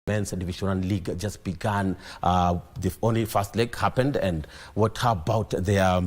men's Division 1 league just began. The only first leg happened, and how about their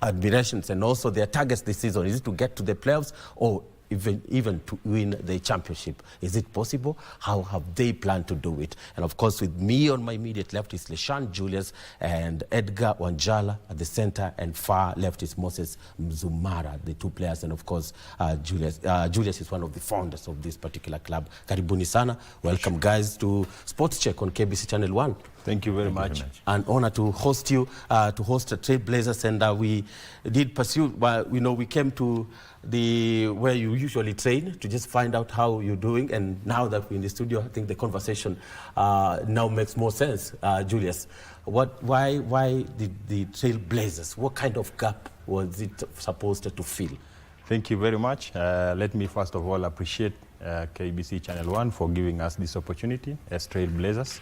admirations and also their targets this season? Is it to get to the playoffs or even to win the championship? Is it possible? How have they planned to do it? And of course, with me on my immediate left is Leshan Julius and Edgar Wanjala at the center, and far left is Moses Mzumara, the two players. And of course, Julius is one of the founders of this particular club. Karibuni sana. Welcome, guys, to Sports Check on KBC Channel 1. Thank you very much. An honor to host you, to host the Trailblazers, and we did pursue. Well, we came to where you usually train to just find out how you're doing, and now that we're in the studio, I think the conversation now makes more sense. Julius, why did the Trailblazers? What kind of gap was it supposed to fill? Thank you very much. Let me first of all appreciate KBC Channel 1 for giving us this opportunity as Trailblazers.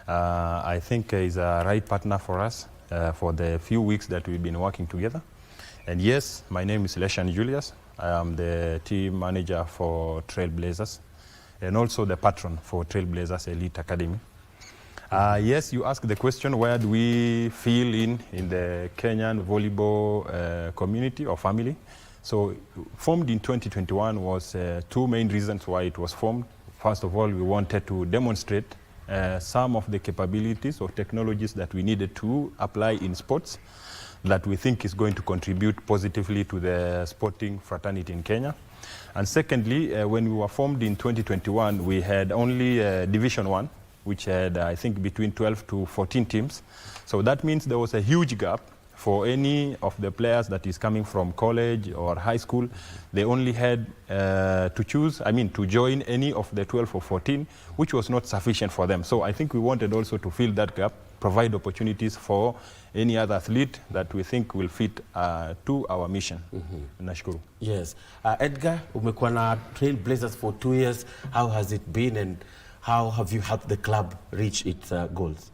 I think he's a right partner for us for the few weeks that we've been working together. And yes, my name is Leshan Julius. I am the team manager for Trailblazers and also the patron for Trailblazers Elite Academy. Yes, you asked the question, where do we feel in the Kenyan volleyball community or family? So formed in 2021 was two main reasons why it was formed. First of all, we wanted to demonstrate some of the capabilities or technologies that we needed to apply in sports that we think is going to contribute positively to the sporting fraternity in Kenya. And secondly, when we were formed in 2021, we had only Division 1, which had, I think, between 12 to 14 teams. So that means there was a huge gap for any of the players that is coming from college or high school. They only had to join any of the 12 or 14, which was not sufficient for them. So I think we wanted also to fill that gap, provide opportunities for any other athlete that we think will fit to our mission. Nashukuru. Yes. Edgar, umekuwa na Trailblazers for 2 years. How has it been, and how have you helped the club reach its goals?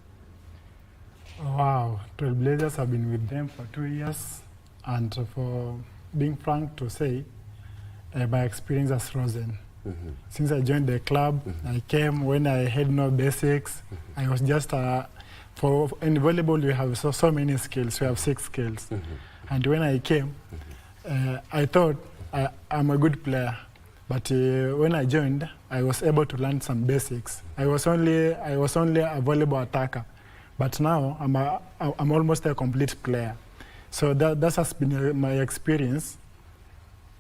Wow, Trailblazers have been with them for 2 years, and for being frank to say, my experience has frozen. Since I joined the club, I came when I had no basics. I was just, in volleyball we have so many skills, we have 6 skills. And when I came, I thought I'm a good player, but when I joined, I was able to learn some basics. I was only a volleyball attacker. But now I'm almost a complete player. So that has been my experience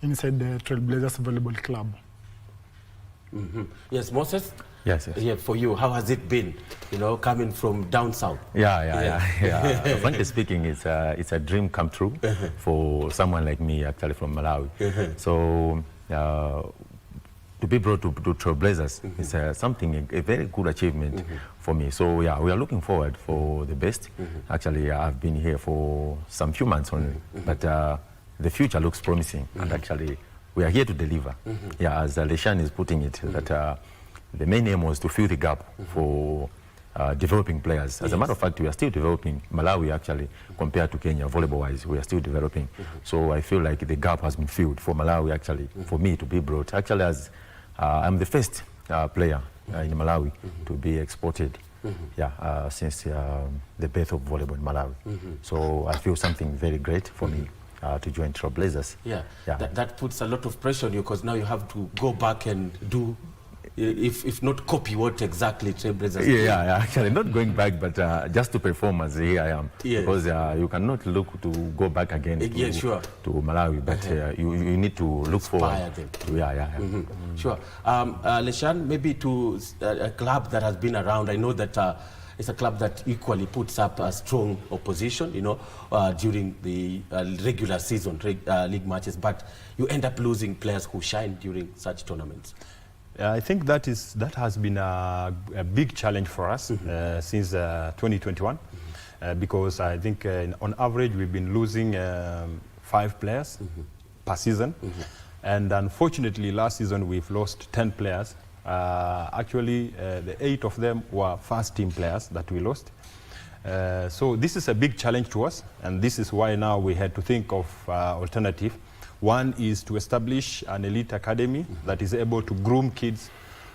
inside the Trailblazers Volleyball Club. Yes, Moses? Yes. Yeah, for you, how has it been, coming from down south? Yeah. Frankly speaking, it's a dream come true for someone like me, actually, from Malawi. So to be brought to Trailblazers is a very good achievement for me. So yeah, we are looking forward for the best. Actually, I've been here for some few months only, but the future looks promising, and actually we are here to deliver. Yeah, as Leshan is putting it, that the main aim was to fill the gap for developing players. As a matter of fact, we are still developing. Malawi, actually, compared to Kenya, volleyball-wise, we are still developing. So I feel like the gap has been filled for Malawi, actually, for me to be brought. Actually, as I'm the first player in Malawi to be exported since the birth of volleyball in Malawi. So I feel something very great for me to join Trailblazers. Yeah. That puts a lot of pressure on you, because now you have to go back and do, if not copy what exactly Trailblazers do. Yeah, actually not going back, but just to perform as here I am. Yes. Because you cannot look to go back again to Malawi, but you need to look forward. Sure. Leshan, maybe to a club that has been around, I know that it's a club that equally puts up a strong opposition, during the regular season, league matches, but you end up losing players who shine during such tournaments. I think that has been a big challenge for us since 2021, because I think on average we've been losing 5 players per season, and unfortunately last season we've lost 10 players. Actually, the 8 of them were first team players that we lost. So this is a big challenge to us, and this is why now we had to think of alternative. One is to establish an elite academy that is able to groom kids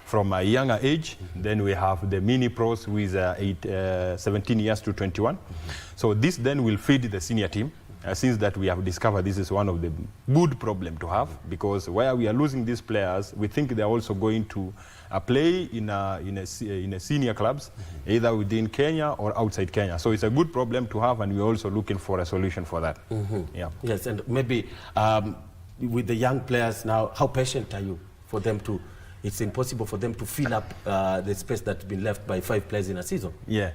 from a younger age. Then we have the mini pros with 17 years to 21. So this then will feed the senior team. Since that we have discovered this is one of the good problem to have, because where we are losing these players, we think they are also going to play in a senior clubs, either within Kenya or outside Kenya. So it's a good problem to have, and we're also looking for a solution for that. Yeah. Yes, and maybe with the young players now, how patient are you for them to? It's impossible for them to fill up the space that's been left by 5 players in a season. Yeah,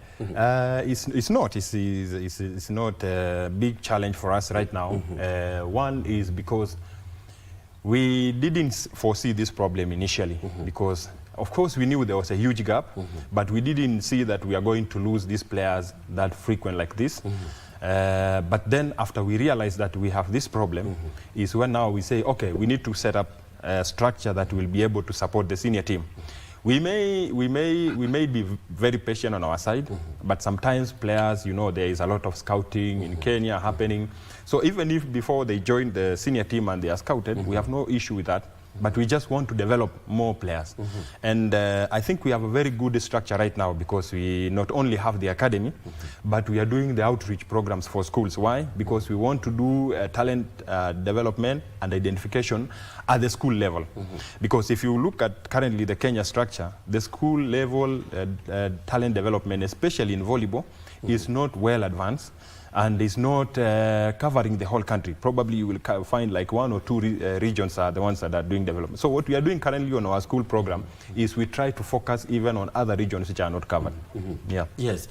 it's not a big challenge for us right now. One is because we didn't foresee this problem initially, because of course we knew there was a huge gap, but we didn't see that we are going to lose these players that frequent like this. But then after we realized that we have this problem, is when now we say, okay, we need to set up a structure that will be able to support the senior team. We may be very patient on our side, but sometimes players, you know, there is a lot of scouting in Kenya happening. So even if before they join the senior team and they are scouted, we have no issue with that. But we just want to develop more players. And I think we have a very good structure right now, because we not only have the academy, but we are doing the outreach programs for schools. Why? Because we want to do talent development and identification at the school level. Because if you look at currently the Kenya structure, the school level talent development, especially in volleyball, is not well advanced. And is not covering the whole country. Probably you will find like 1 or 2 regions are the ones that are doing development. So what we are doing currently on our school program is we try to focus even on other regions which are not covered. Yeah. Yes.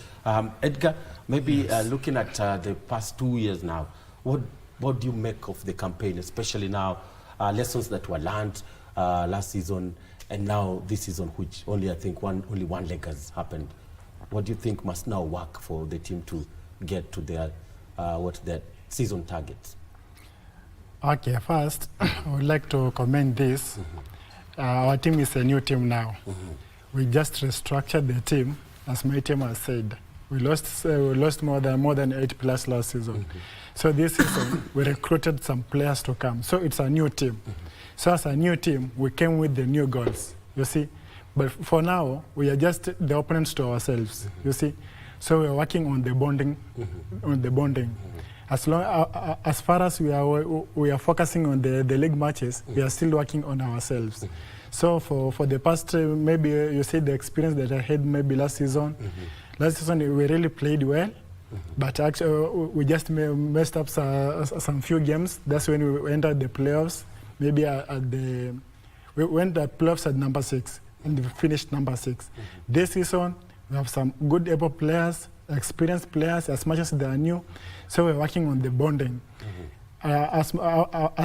Edgar, maybe looking at the past 2 years now, what do you make of the campaign, especially now, lessons that were learned last season and now this season, which only I think only one leg has happened. What do you think must now work for the team to get to their their season targets? Okay, first, I would like to comment this. Our team is a new team now. We just restructured the team, as my team has said. We lost more than 8 players last season. So this season, we recruited some players to come. So it's a new team. So as a new team, we came with the new goals, you see. But for now, we are just the opponents to ourselves, you see. So we are working on the bonding, As far as we are focusing on the league matches, we are still working on ourselves. So for the past, maybe you see the experience that I had maybe last season. Last season we really played well, but actually we just messed up some few games. That's when we entered the playoffs. Maybe we went at playoffs at number 6 and we finished number 6. This season, we have some good able players, experienced players, as much as they are new. So we're working on the bonding. As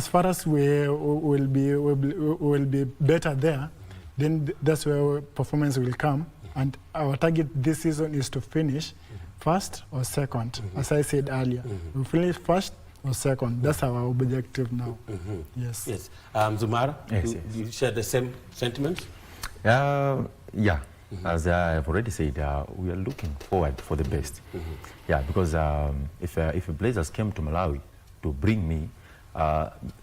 far as we will be better there, then that's where performance will come. And our target this season is to finish first or second, as I said earlier. We finish first or second. That's our objective now. Yes. Yes. Zumara, yes, do you share the same sentiments? Yeah. As I've already said, we are looking forward for the best. Yeah, because if Blazers came to Malawi to bring me,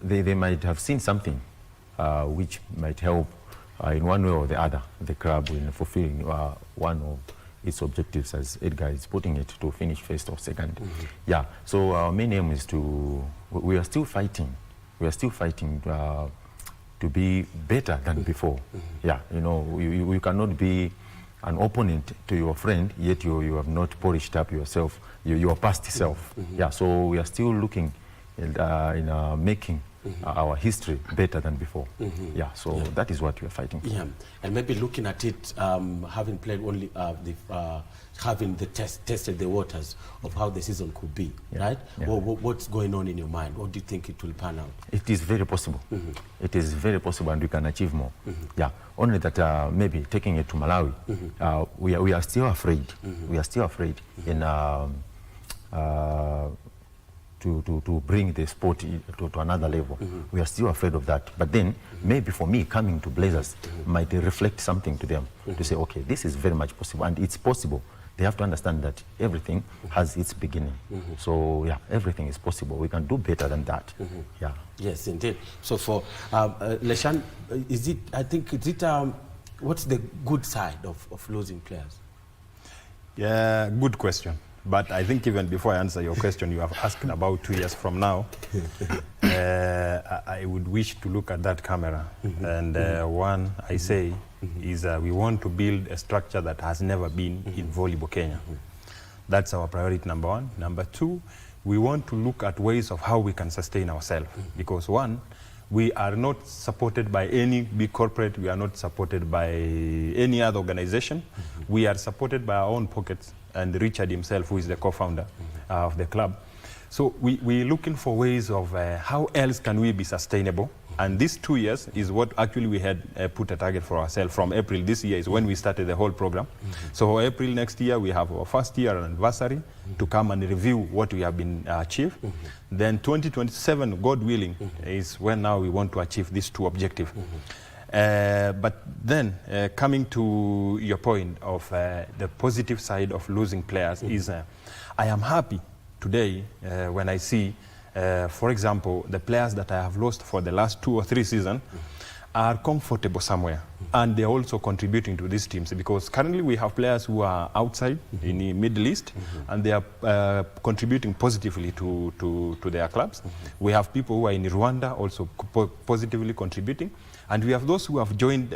they might have seen something which might help in one way or the other the club in fulfilling one of its objectives, as Edgar is putting it, to finish first or second. Yeah, so our main aim is we are still fighting. We are still fighting to be better than before. Yeah, you know, you cannot be an opponent to your friend, yet you have not polished up yourself, your past self. Yeah, so we are still looking in making our history better than before. Yeah, so that is what we are fighting for. Yeah, and maybe looking at it, having played only, having tested the waters of how the season could be, right? Yeah. What's going on in your mind? What do you think it will pan out? It is very possible. It is very possible, and we can achieve more. Yeah, only that maybe taking it to Malawi, we are still afraid. We are still afraid in to bring the sport to another level. We are still afraid of that. But then maybe for me, coming to Blazers might reflect something to them to say, okay, this is very much possible, and it's possible. They have to understand that everything has its beginning. So yeah, everything is possible. We can do better than that. Yeah. Yes, indeed. So for Leshan, is it What's the good side of losing players? Yeah, good question. But I think even before I answer your question, you have asked about 2 years from now. I would wish to look at that camera. And one, I say, is we want to build a structure that has never been in volleyball Kenya. That's our priority number one. Number two, we want to look at ways of how we can sustain ourselves. Because one, we are not supported by any big corporate. We are not supported by any other organization. We are supported by our own pockets. And Richard himself, who is the co-founder of the club. So we're looking for ways of how else can we be sustainable. And these 2 years is what actually we had put a target for ourselves. From April this year is when we started the whole program. So April next year, we have our first year anniversary to come and review what we have been achieved. Then 2027, God willing, is when now we want to achieve these two objectives. But then, coming to your point of the positive side of losing players is I am happy today when I see, for example, the players that I have lost for the last 2 or 3 seasons are comfortable somewhere. And they're also contributing to these teams because currently we have players who are outside in the Middle East and they are contributing positively to their clubs. We have people who are in Rwanda also positively contributing. And we have those who have joined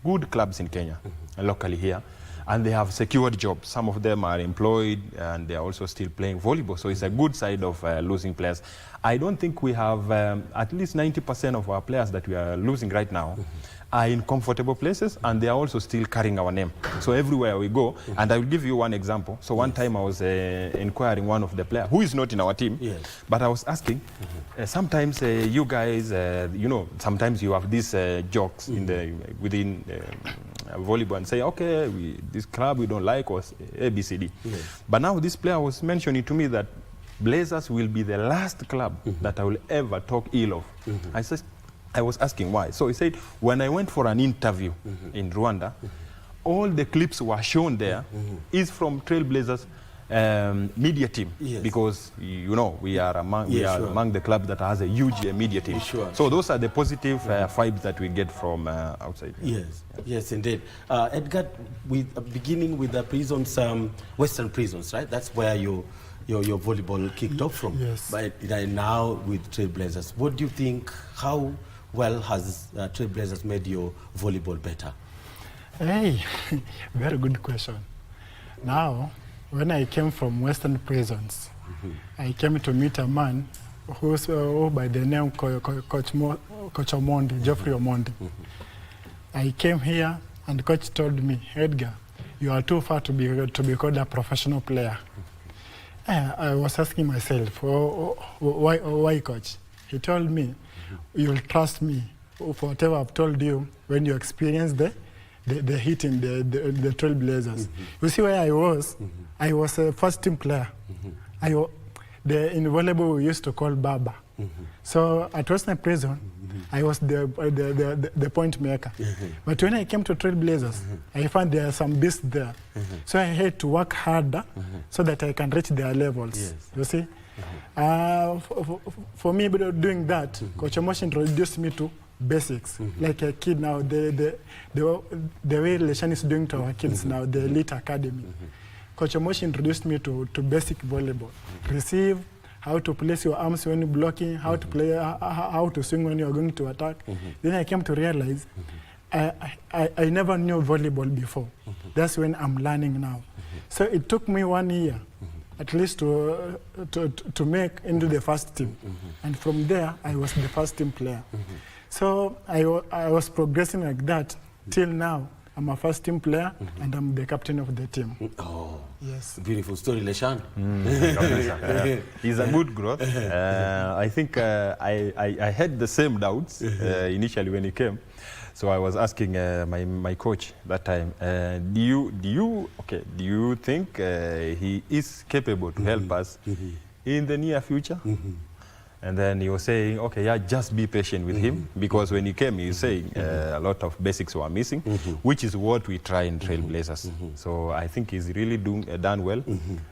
good clubs in Kenya, locally here, and they have secured jobs. Some of them are employed, and they are also still playing volleyball. So it's a good side of losing players. I don't think we have at least 90% of our players that we are losing right now are in comfortable places, and they are also still carrying our name. So everywhere we go, and I will give you one example. So one time I was inquiring one of the players, who is not in our team, but I was asking, sometimes you guys, you know, sometimes you have these jokes in the, within volleyball and say, okay, this club we don't like, or ABCD. But now this player was mentioning to me that Blazers will be the last club that I will ever talk ill of. I was asking why. So he said, when I went for an interview in Rwanda, all the clips were shown there is from Trailblazers media team, because you know we are among the clubs that has a huge media team. So those are the positive vibes that we get from outside. Yes, indeed. Edgar, beginning with the prisons, Western prisons, right? That's where your volleyball kicked off from. But now with Trailblazers, what do you think? How well has Trailblazers made your volleyball better? Hey, very good question. Now, when I came from Western prisons, I came to meet a man who's by the name Coach Omondi, Geoffrey Omondi. I came here and coach told me, Edgar, you are too far to be called a professional player. I was asking myself, why coach? He told me, you'll trust me for whatever I've told you when you experience the heat in the Trailblazers. You see where I was? I was a first team player. In volleyball we used to call Baba. So at Western Prison, I was the point maker. But when I came to Trailblazers, I found there are some beasts there. So I had to work harder so that I can reach their levels. You see? For me, doing that, Coach Omosh introduced me to basics. Like a kid now, the way Leshan is doing to our kids now, the elite academy. Coach Omosh introduced me to basic volleyball. Receive, how to place your arms when you're blocking, how to play, how to swing when you're going to attack. Then I came to realize I never knew volleyball before. That's when I'm learning now. So it took me 1 year at least to make into the first team. And from there, I was the first team player. So I was progressing like that till now. I'm a first team player and I'm the captain of the team. Oh, yes. Beautiful story, Leshan. It's a good growth. I think I had the same doubts initially when he came. So I was asking my coach that time, do you think he is capable to help us in the near future? And then he was saying, okay, yeah, just be patient with him, because when he came, he was saying a lot of basics were missing, which is what we try in Trailblazers. So I think he's really done well.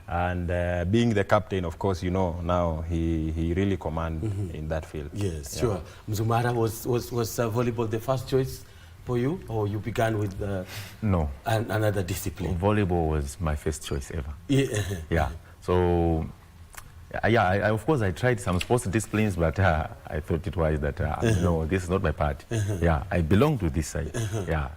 And being the captain, of course, you know, now he really commands in that field. Yes, sure. Mzumara was volleyball the first choice for you, or you began with No. another discipline? Volleyball was my first choice ever. Yeah. Yeah. So, yeah, of course I tried some sports disciplines, but I thought it was that, no, this is not my part. Yeah, I belong to this side. Yeah.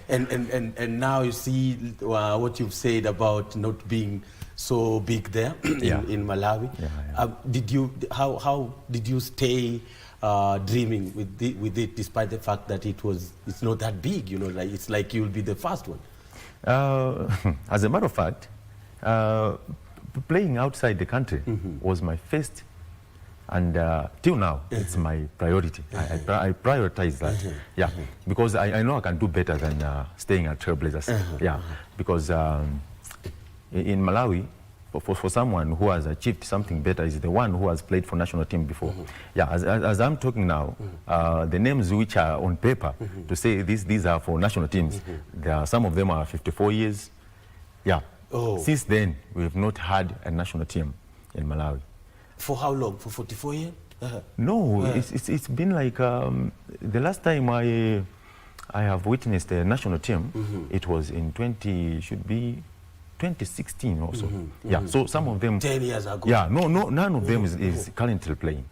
and now you see what you've said about not being so big there in Malawi. How did you stay dreaming with it, despite the fact that it's not that big, you know, like it's like you'll be the first one? As a matter of fact, playing outside the country was my first, and till now it's my priority. I prioritize that. Yeah, because I know I can do better than staying at Trailblazers. Yeah, because in Malawi, for someone who has achieved something better is the one who has played for national team before. Yeah, as I'm talking now, the names which are on paper to say these are for national teams, some of them are 54 years. Yeah. Oh. Since then, we have not had a national team in Malawi. For how long? For 44 years? No, it's been like the last time I have witnessed a national team, it was in 2016 or so. Yeah, so some of them... 10 years ago. Yeah, none of them is currently playing.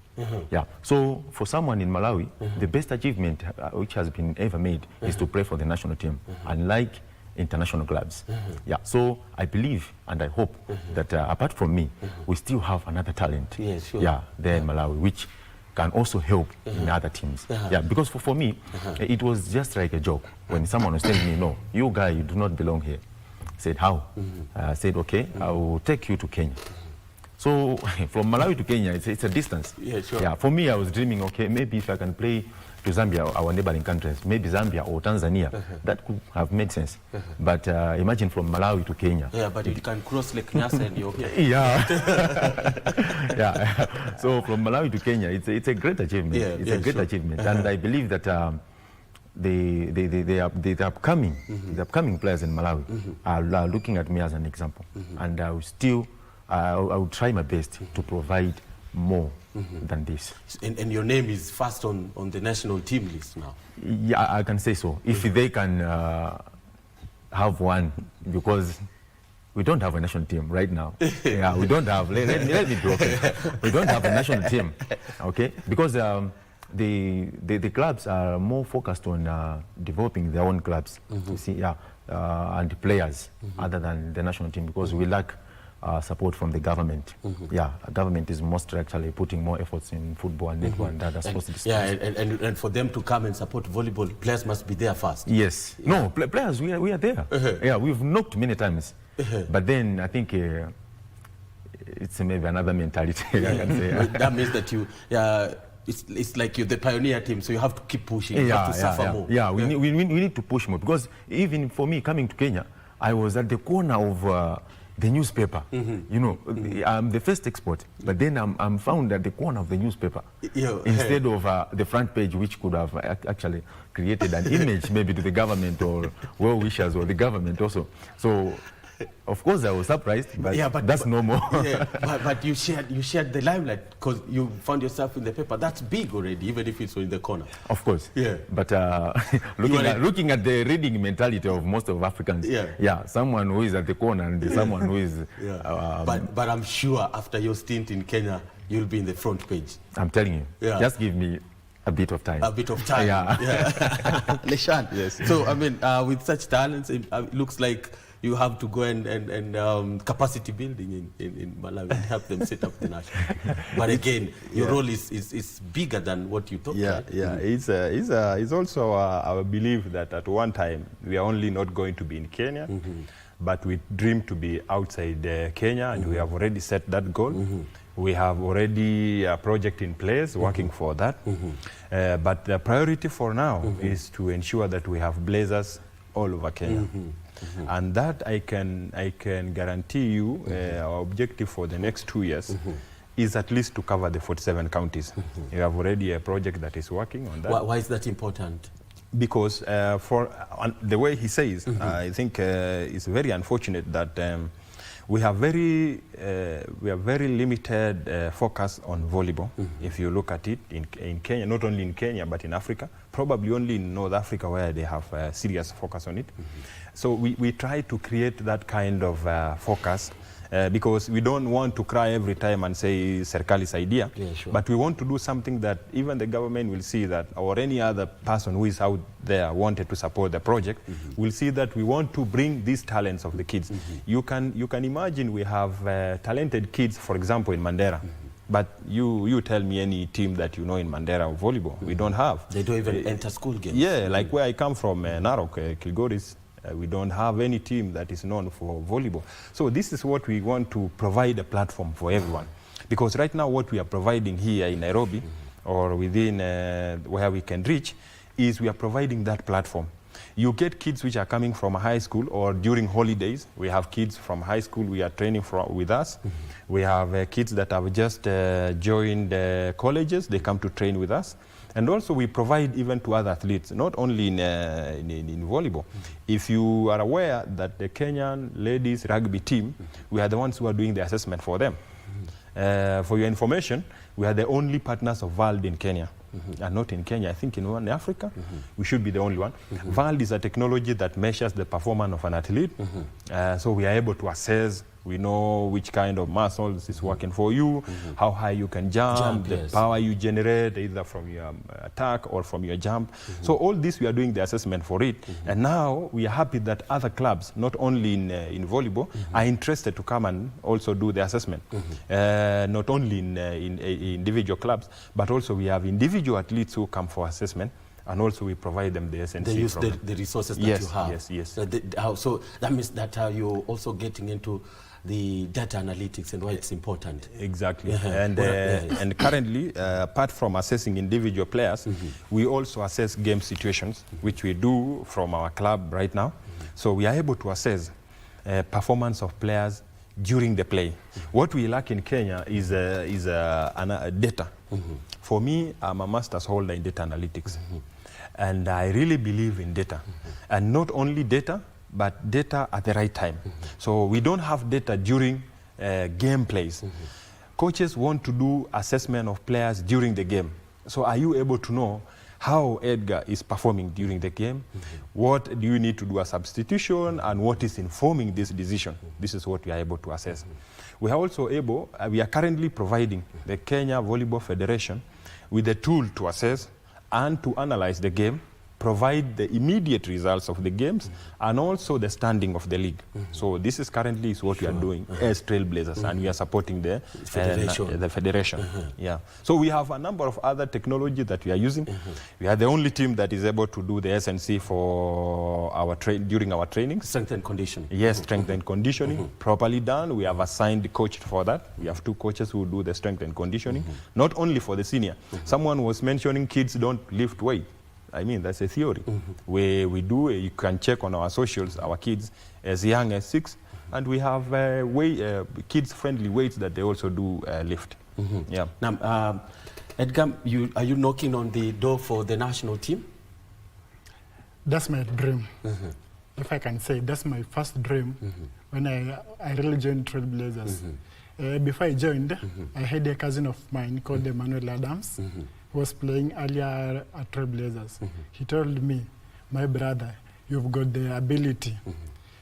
Yeah, so for someone in Malawi, the best achievement which has been ever made is to play for the national team, unlike international clubs. Yeah, so I believe and I hope that apart from me, we still have another talent. Yeah, sure. Yeah, there in Malawi, which can also help in other teams. Yeah, because for me, it was just like a joke when someone was telling me, no, you guy, you do not belong here. I said, how? I said, okay, I will take you to Kenya. So from Malawi to Kenya, it's a distance. Yeah, sure. Yeah, for me, I was dreaming, okay, maybe if I can play to Zambia, our neighboring countries, maybe Zambia or Tanzania, that could have made sense. But imagine from Malawi to Kenya. Yeah, but you can cross Lake Nyasa and you're here. Yeah. Yeah. So from Malawi to Kenya, it's a great achievement. Yeah, it's a great achievement. And I believe that the upcoming players in Malawi are looking at me as an example. And I will try my best to provide more than this. And your name is first on the national team list now? Yeah, I can say so. If they can have one, because we don't have a national team right now. Yeah, we don't have, let me be okay. We don't have a national team, okay? Because the clubs are more focused on developing their own clubs, you see, yeah, and players other than the national team, because we lack support from the government. Yeah, government is mostly actually putting more efforts in football and netball and other sports disciplines. Yeah, and for them to come and support volleyball, players must be there first. Yes. Yeah. No, players, we are there. Yeah, we've knocked many times. But then I think it's maybe another mentality, I can say. That means that you... it's like you're the pioneer team, so you have to keep pushing. You have to suffer more. Yeah, we need to push more, because even for me coming to Kenya, I was at the corner of the newspaper. You know, I'm the first export, but then I'm found at the corner of the newspaper instead of the front page, which could have actually created an image maybe to the government or well-wishers or the government also. So, of course, I was surprised, but, that's normal. Yeah, but you shared the limelight because you found yourself in the paper. That's big already, even if it's in the corner. Of course. Yeah. But looking at the reading mentality of most of Africans, someone who is at the corner and someone who is... But I'm sure after your stint in Kenya, you'll be in the front page. I'm telling you. Yeah. Just give me a bit of time. A bit of time. Yeah. Leshan. Yes. So, I mean, with such talents, it looks like you have to go and capacity building in Malawi and help them set up the national. But again, your role is bigger than what you thought. Yeah, right? yeah. It's also our belief that at one time we are only not going to be in Kenya, but we dream to be outside Kenya, and we have already set that goal. We have already a project in place working for that. But the priority for now is to ensure that we have Blazers all over Kenya. And that I can guarantee you our objective for the next 2 years is at least to cover the 47 counties. We have already a project that is working on that. Why is that important? Because for the way he says, I think it's very unfortunate that We have very limited focus on volleyball. If you look at it in Kenya, not only in Kenya but in Africa, probably only in North Africa where they have a serious focus on it. So we try to create that kind of focus because we don't want to cry every time and say Serikali's idea, but we want to do something that even the government will see that, or any other person who is out there wanted to support the project, will see that we want to bring these talents of the kids. You can imagine we have talented kids, for example, in Mandera. But you tell me any team that you know in Mandera of volleyball. We don't have. They don't even enter school games. Yeah, like where I come from, Narok, Kilgoris, we don't have any team that is known for volleyball. So this is what we want to provide a platform for everyone. Because right now what we are providing here in Nairobi, or within where we can reach, is we are providing that platform. You get kids which are coming from high school or during holidays. We have kids from high school we are training with us. We have kids that have just joined colleges. They come to train with us. And also we provide even to other athletes, not only in volleyball. If you are aware that the Kenyan ladies rugby team, we are the ones who are doing the assessment for them. For your information, we are the only partners of VALD in Kenya. And not in Kenya, I think in Africa, we should be the only one. VALD is a technology that measures the performance of an athlete. So we are able to assess. We know which kind of muscles is working for you, how high you can jump, the power you generate, either from your attack or from your jump. So all this, we are doing the assessment for it. And now we are happy that other clubs, not only in volleyball, are interested to come and also do the assessment. Not only in individual clubs, but also we have individual athletes who come for assessment. And also we provide them the SNC. They use the resources that you have. Yes. So that means that you're also getting into the data analytics and why it's important. Exactly. And currently, apart from assessing individual players, we also assess game situations, which we do from our club right now. So we are able to assess performance of players during the play. What we lack in Kenya is data. For me, I'm a master's holder in data analytics. And I really believe in data. And not only data, but data at the right time. So we don't have data during game plays. Coaches want to do assessment of players during the game. So are you able to know how Edgar is performing during the game? What do you need to do a substitution, and what is informing this decision? This is what we are able to assess. We are also able, we are currently providing the Kenya Volleyball Federation with a tool to assess and to analyze the game, provide the immediate results of the games, and also the standing of the league. So this is currently what we are doing as Trailblazers, and we are supporting the federation. Yeah. So we have a number of other technology that we are using. We are the only team that is able to do the SNC for our during our training. Strength and conditioning. Yes, strength and conditioning, properly done. We have assigned a coach for that. We have 2 coaches who do the strength and conditioning, not only for the senior. Someone was mentioning kids don't lift weight. I mean, that's a theory. We do, you can check on our socials, our kids as young as 6, and we have kids-friendly weights that they also do lift. Yeah. Now, Edgar, are you knocking on the door for the national team? That's my dream. If I can say, that's my first dream when I really joined Trailblazers. Before I joined, I had a cousin of mine called Emmanuel Adams, who was playing earlier at Trailblazers. He told me, my brother, you've got the ability.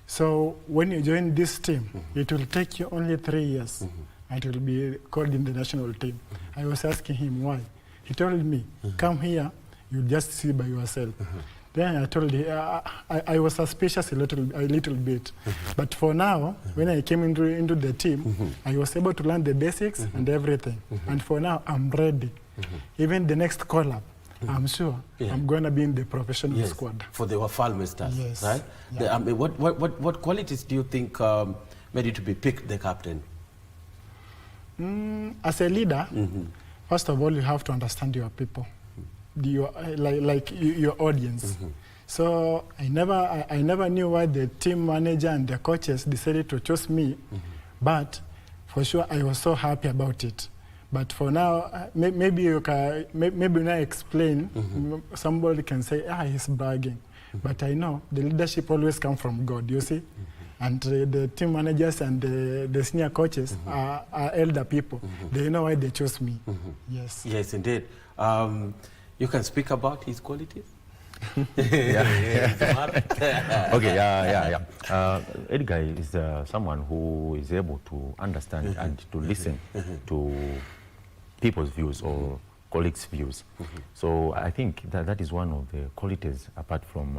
So when you join this team, it will take you only 3 years and you will be called in the national team. I was asking him why. He told me, come here, you'll just see by yourself. Then I told him, I was suspicious a little bit. But for now, when I came into the team, I was able to learn the basics and everything. And for now, I'm ready. Even the next call-up, I'm sure I'm going to be in the professional squad. For the Wafalme Stars, yes. right? Yeah. What qualities do you think made you to be picked the captain? As a leader, first of all, you have to understand your people, your audience. So I never knew why the team manager and the coaches decided to choose me, but for sure I was so happy about it. But for now, maybe when I explain, somebody can say, he's bragging. But I know the leadership always comes from God, you see? And the team managers and the senior coaches are elder people. They know why they chose me. Yes. Yes, indeed. You can speak about his qualities? Okay, Edgar is someone who is able to understand and to listen to people's views or colleagues' views. So I think that is one of the qualities, apart from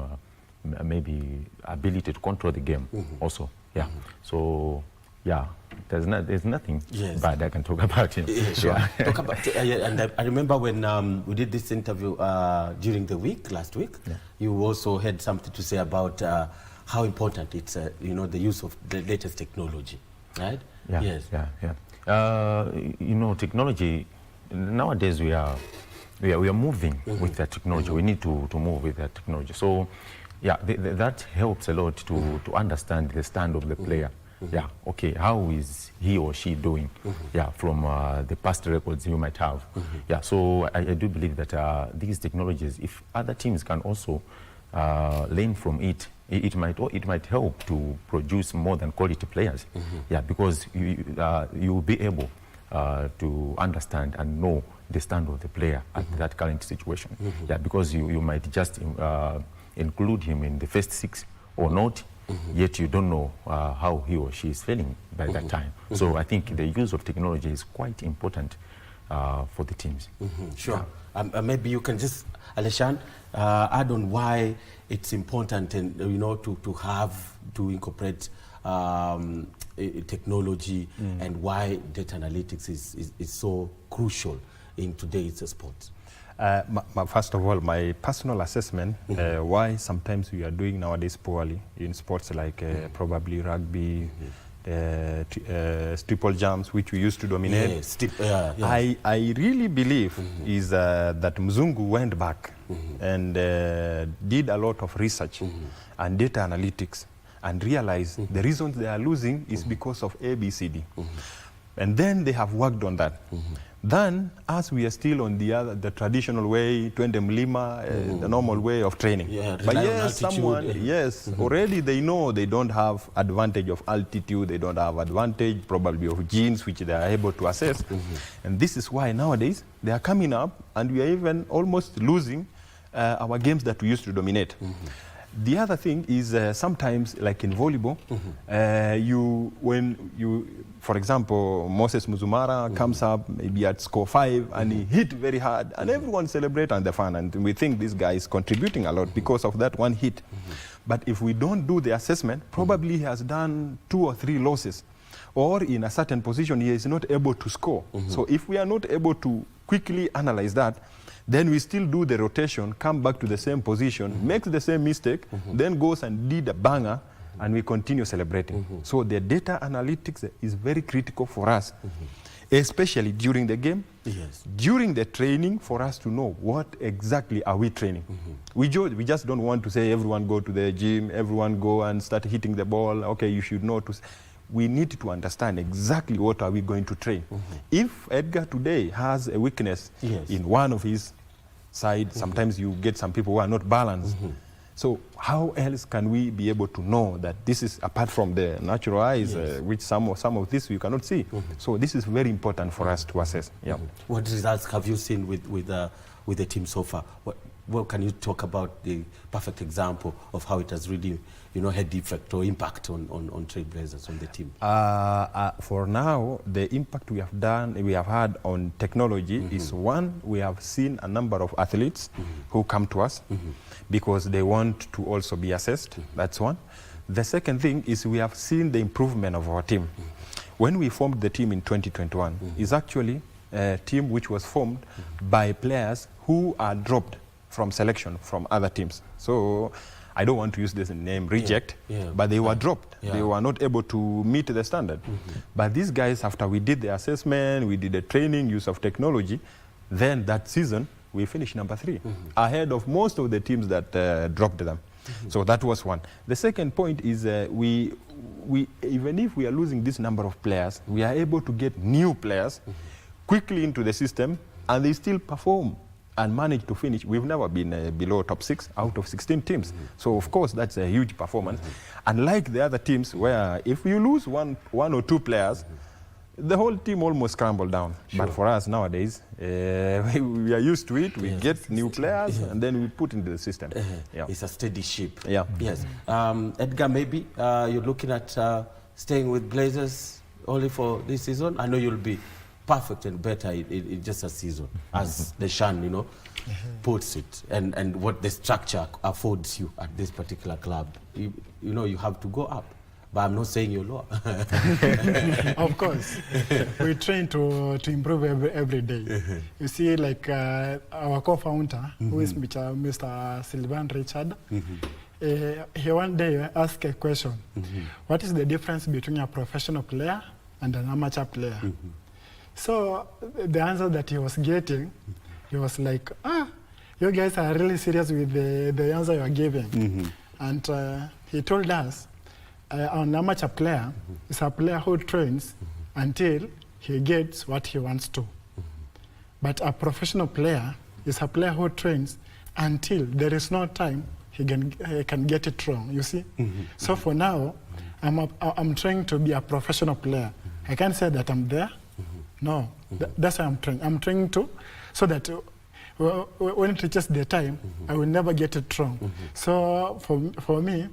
maybe ability to control the game also. Yeah. So yeah, there's nothing bad I can talk about him. Yeah, sure. Talk about, and I remember when we did this interview during the week, last week, you also had something to say about how important it's, you know, the use of the latest technology, right? Yeah, yes. You know, technology, nowadays we are moving with that technology. We need to move with that technology. So yeah, that helps a lot to understand the stand of the player. Yeah, okay, how is he or she doing? Yeah, from the past records you might have. Yeah, so I do believe that these technologies, if other teams can also learn from it, it might help to produce more than quality players. Yeah, because you will be able to understand and know the stand of the player at that current situation. Yeah, because you might just include him in the first 6 or not, yet you don't know how he or she is feeling by that time. So I think the use of technology is quite important for the teams. Sure. Yeah. Maybe you can just, Aleshan, add on why it's important, and you know, to incorporate technology and why data analytics is so crucial in today's sports. First of all, my personal assessment, why sometimes we are doing nowadays poorly in sports like probably rugby, triple jumps, which we used to dominate. I really believe is that Mzungu went back and did a lot of research and data analytics and realized the reasons they are losing is because of ABCD. And then they have worked on that. Then, as we are still on the traditional way, twende mlima, the normal way of training. But yes, already they know they don't have advantage of altitude, they don't have advantage probably of genes which they are able to assess. And this is why nowadays they are coming up and we are even almost losing our games that we used to dominate. The other thing is sometimes, like in volleyball, for example, Moses Muzumara comes up maybe at score 5 and he hit very hard and everyone celebrates and they're fun, and we think this guy is contributing a lot because of that one hit. But if we don't do the assessment, probably he has done 2 or 3 losses, or in a certain position he is not able to score. So if we are not able to quickly analyze that, then we still do the rotation, come back to the same position, makes the same mistake, then goes and did a banger, and we continue celebrating. So the data analytics is very critical for us, especially during the game, during the training, for us to know what exactly are we training. We just don't want to say everyone go to the gym, everyone go and start hitting the ball, okay, you should know to... We need to understand exactly what are we going to train. If Edgar today has a weakness in one of his side, sometimes you get some people who are not balanced. So how else can we be able to know that this is, apart from the natural eyes, which some of this you cannot see. So this is very important for us to assess. What results have you seen with the team so far? What can you talk about the perfect example of how it has really, you know, had effect or impact on Trailblazers, on the team? For now, the impact we have had on technology is, one, we have seen a number of athletes who come to us because they want to also be assessed. That's one. The second thing is we have seen the improvement of our team. When we formed the team in 2021, is actually a team which was formed by players who are dropped from selection from other teams. So I don't want to use this name reject, but they were dropped. They were not able to meet the standard. But these guys, after we did the assessment, we did the training, use of technology, then that season we finished number 3, ahead of most of the teams that dropped them. So that was one. The second point is we even if we are losing this number of players, we are able to get new players quickly into the system, and they still perform and managed to finish. We've never been below top 6 out of 16 teams. So of course that's a huge performance. Unlike the other teams where if you lose one or two players, the whole team almost crumbled down. But for us nowadays, we are used to it. We get new players and then we put into the system. It's a steady ship. Yes. Edgar, maybe you're looking at staying with Blazers only for this season. I know you'll be perfect and better in just a season, as Leshan, puts it, and what the structure affords you at this particular club. You have to go up, but I'm not saying you're lower. Of course, we train to improve every day. You see, like our co-founder, who is Mr. Sylvain Richard, he one day asked a question: what is the difference between a professional player and an amateur player? So the answer that he was getting, he was like, you guys are really serious with the answer you are giving. And he told us, an amateur player is a player who trains until he gets what he wants to. But a professional player is a player who trains until there is no time he can get it wrong, you see? So for now, I'm trying to be a professional player. I can't say that I'm there. No, that's why I'm trying. I'm trying to, so that when it reaches the time, I will never get it wrong. So for me,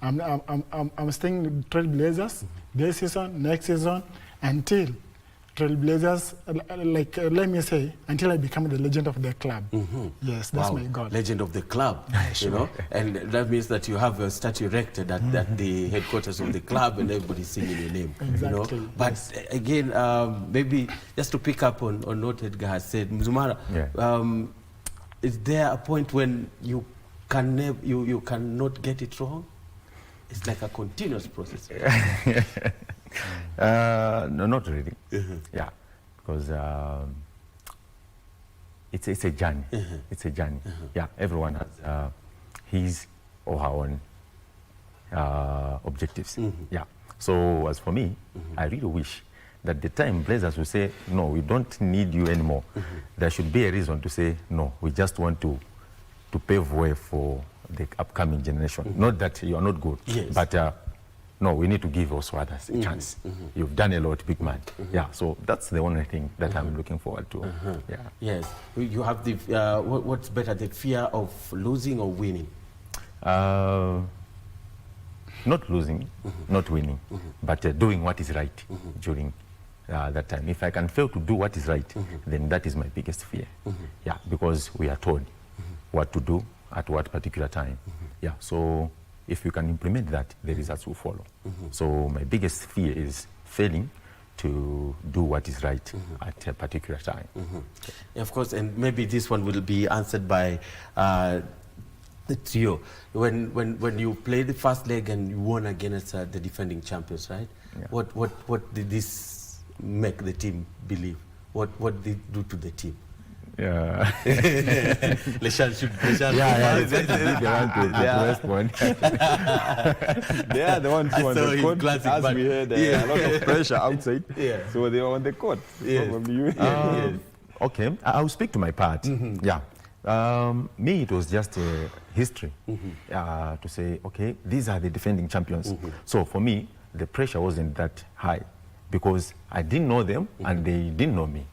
I'm staying with Trailblazers this season, next season, until Trailblazers, let me say, until I become the legend of the club. Yes, that's my goal. Legend of the club, and that means that you have a statue erected at the headquarters of the club, and everybody's singing your name. Exactly. But again, maybe just to pick up on what Edgar has said, Mzumara, is there a point when you cannot get it wrong? It's like a continuous process. No, not really. Yeah, because it's a journey. It's a journey. Yeah, everyone has his or her own objectives. Yeah. So as for me, I really wish that the time Blazers will say, no, we don't need you anymore. There should be a reason to say, no, we just want to pave way for the upcoming generation. Not that you are not good, but no, we need to give also others a chance. You've done a lot, big man. Yeah, so that's the only thing that I'm looking forward to. Yeah. Yes, you have the, what's better, the fear of losing or winning? Not losing, not winning, but doing what is right during that time. If I can fail to do what is right, then that is my biggest fear. Yeah, because we are told what to do at what particular time. Yeah, so if you can implement that, the results will follow. So my biggest fear is failing to do what is right at a particular time. Yeah, of course, and maybe this one will be answered by the trio. When you play the first leg and you won against the defending champions, right? Yeah. What did this make the team believe? What did it do to the team? Yeah. Leshan should. They are the ones who on the court, as we had a lot of pressure outside. So they were on the court. Probably. Okay, I'll speak to my part. Yeah. Me, it was just a history to say, okay, these are the defending champions. So for me, the pressure wasn't that high because I didn't know them and they didn't know me.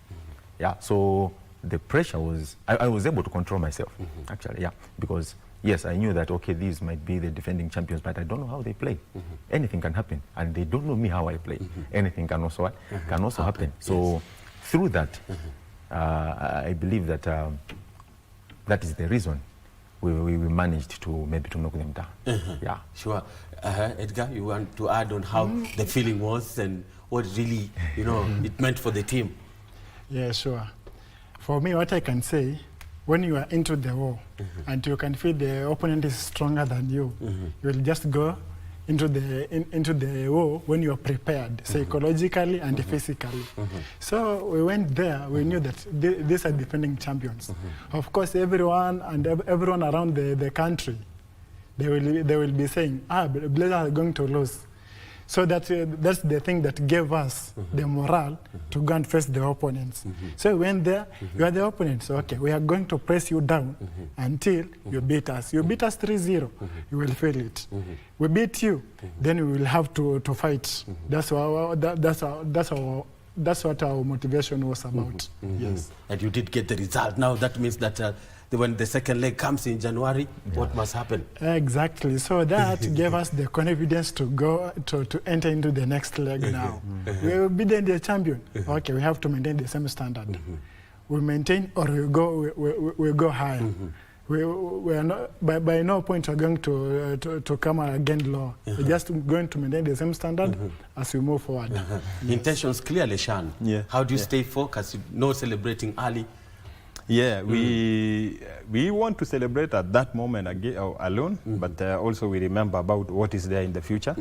Yeah, so the pressure was, I was able to control myself, actually, yeah, because yes, I knew that, okay, these might be the defending champions, but I don't know how they play. Anything can happen, and they don't know me how I play. Anything can also happen. So through that, I believe that that is the reason we managed to maybe to knock them down. Yeah. Sure. Edgar, you want to add on how the feeling was and what really, it meant for the team? Yeah, sure. For me, what I can say, when you are into the war and you can feel the opponent is stronger than you, you will just go into the war when you are prepared, psychologically and physically. So we went there, we knew that these are defending champions. Of course, everyone around the country, they will be saying, Blazers are going to lose. So that's the thing that gave us the morale to go and face the opponents. So we went there, you are the opponents. Okay, we are going to press you down until you beat us. You beat us 3-0, you will feel it. We beat you, then we will have to fight. That's what our motivation was about. Yes. And you did get the result. Now that means that when the second leg comes in January, what must happen? Exactly. So that gave us the confidence to go to enter into the next leg now. We will be the champion. Okay, we have to maintain the same standard. We maintain or we go higher. We are not, by no point we're going to come again lower. We're just going to maintain the same standard as we move forward. Intentions clearly, Sean. How do you stay focused? No celebrating early. Yeah, we want to celebrate at that moment alone, but also we remember about what is there in the future.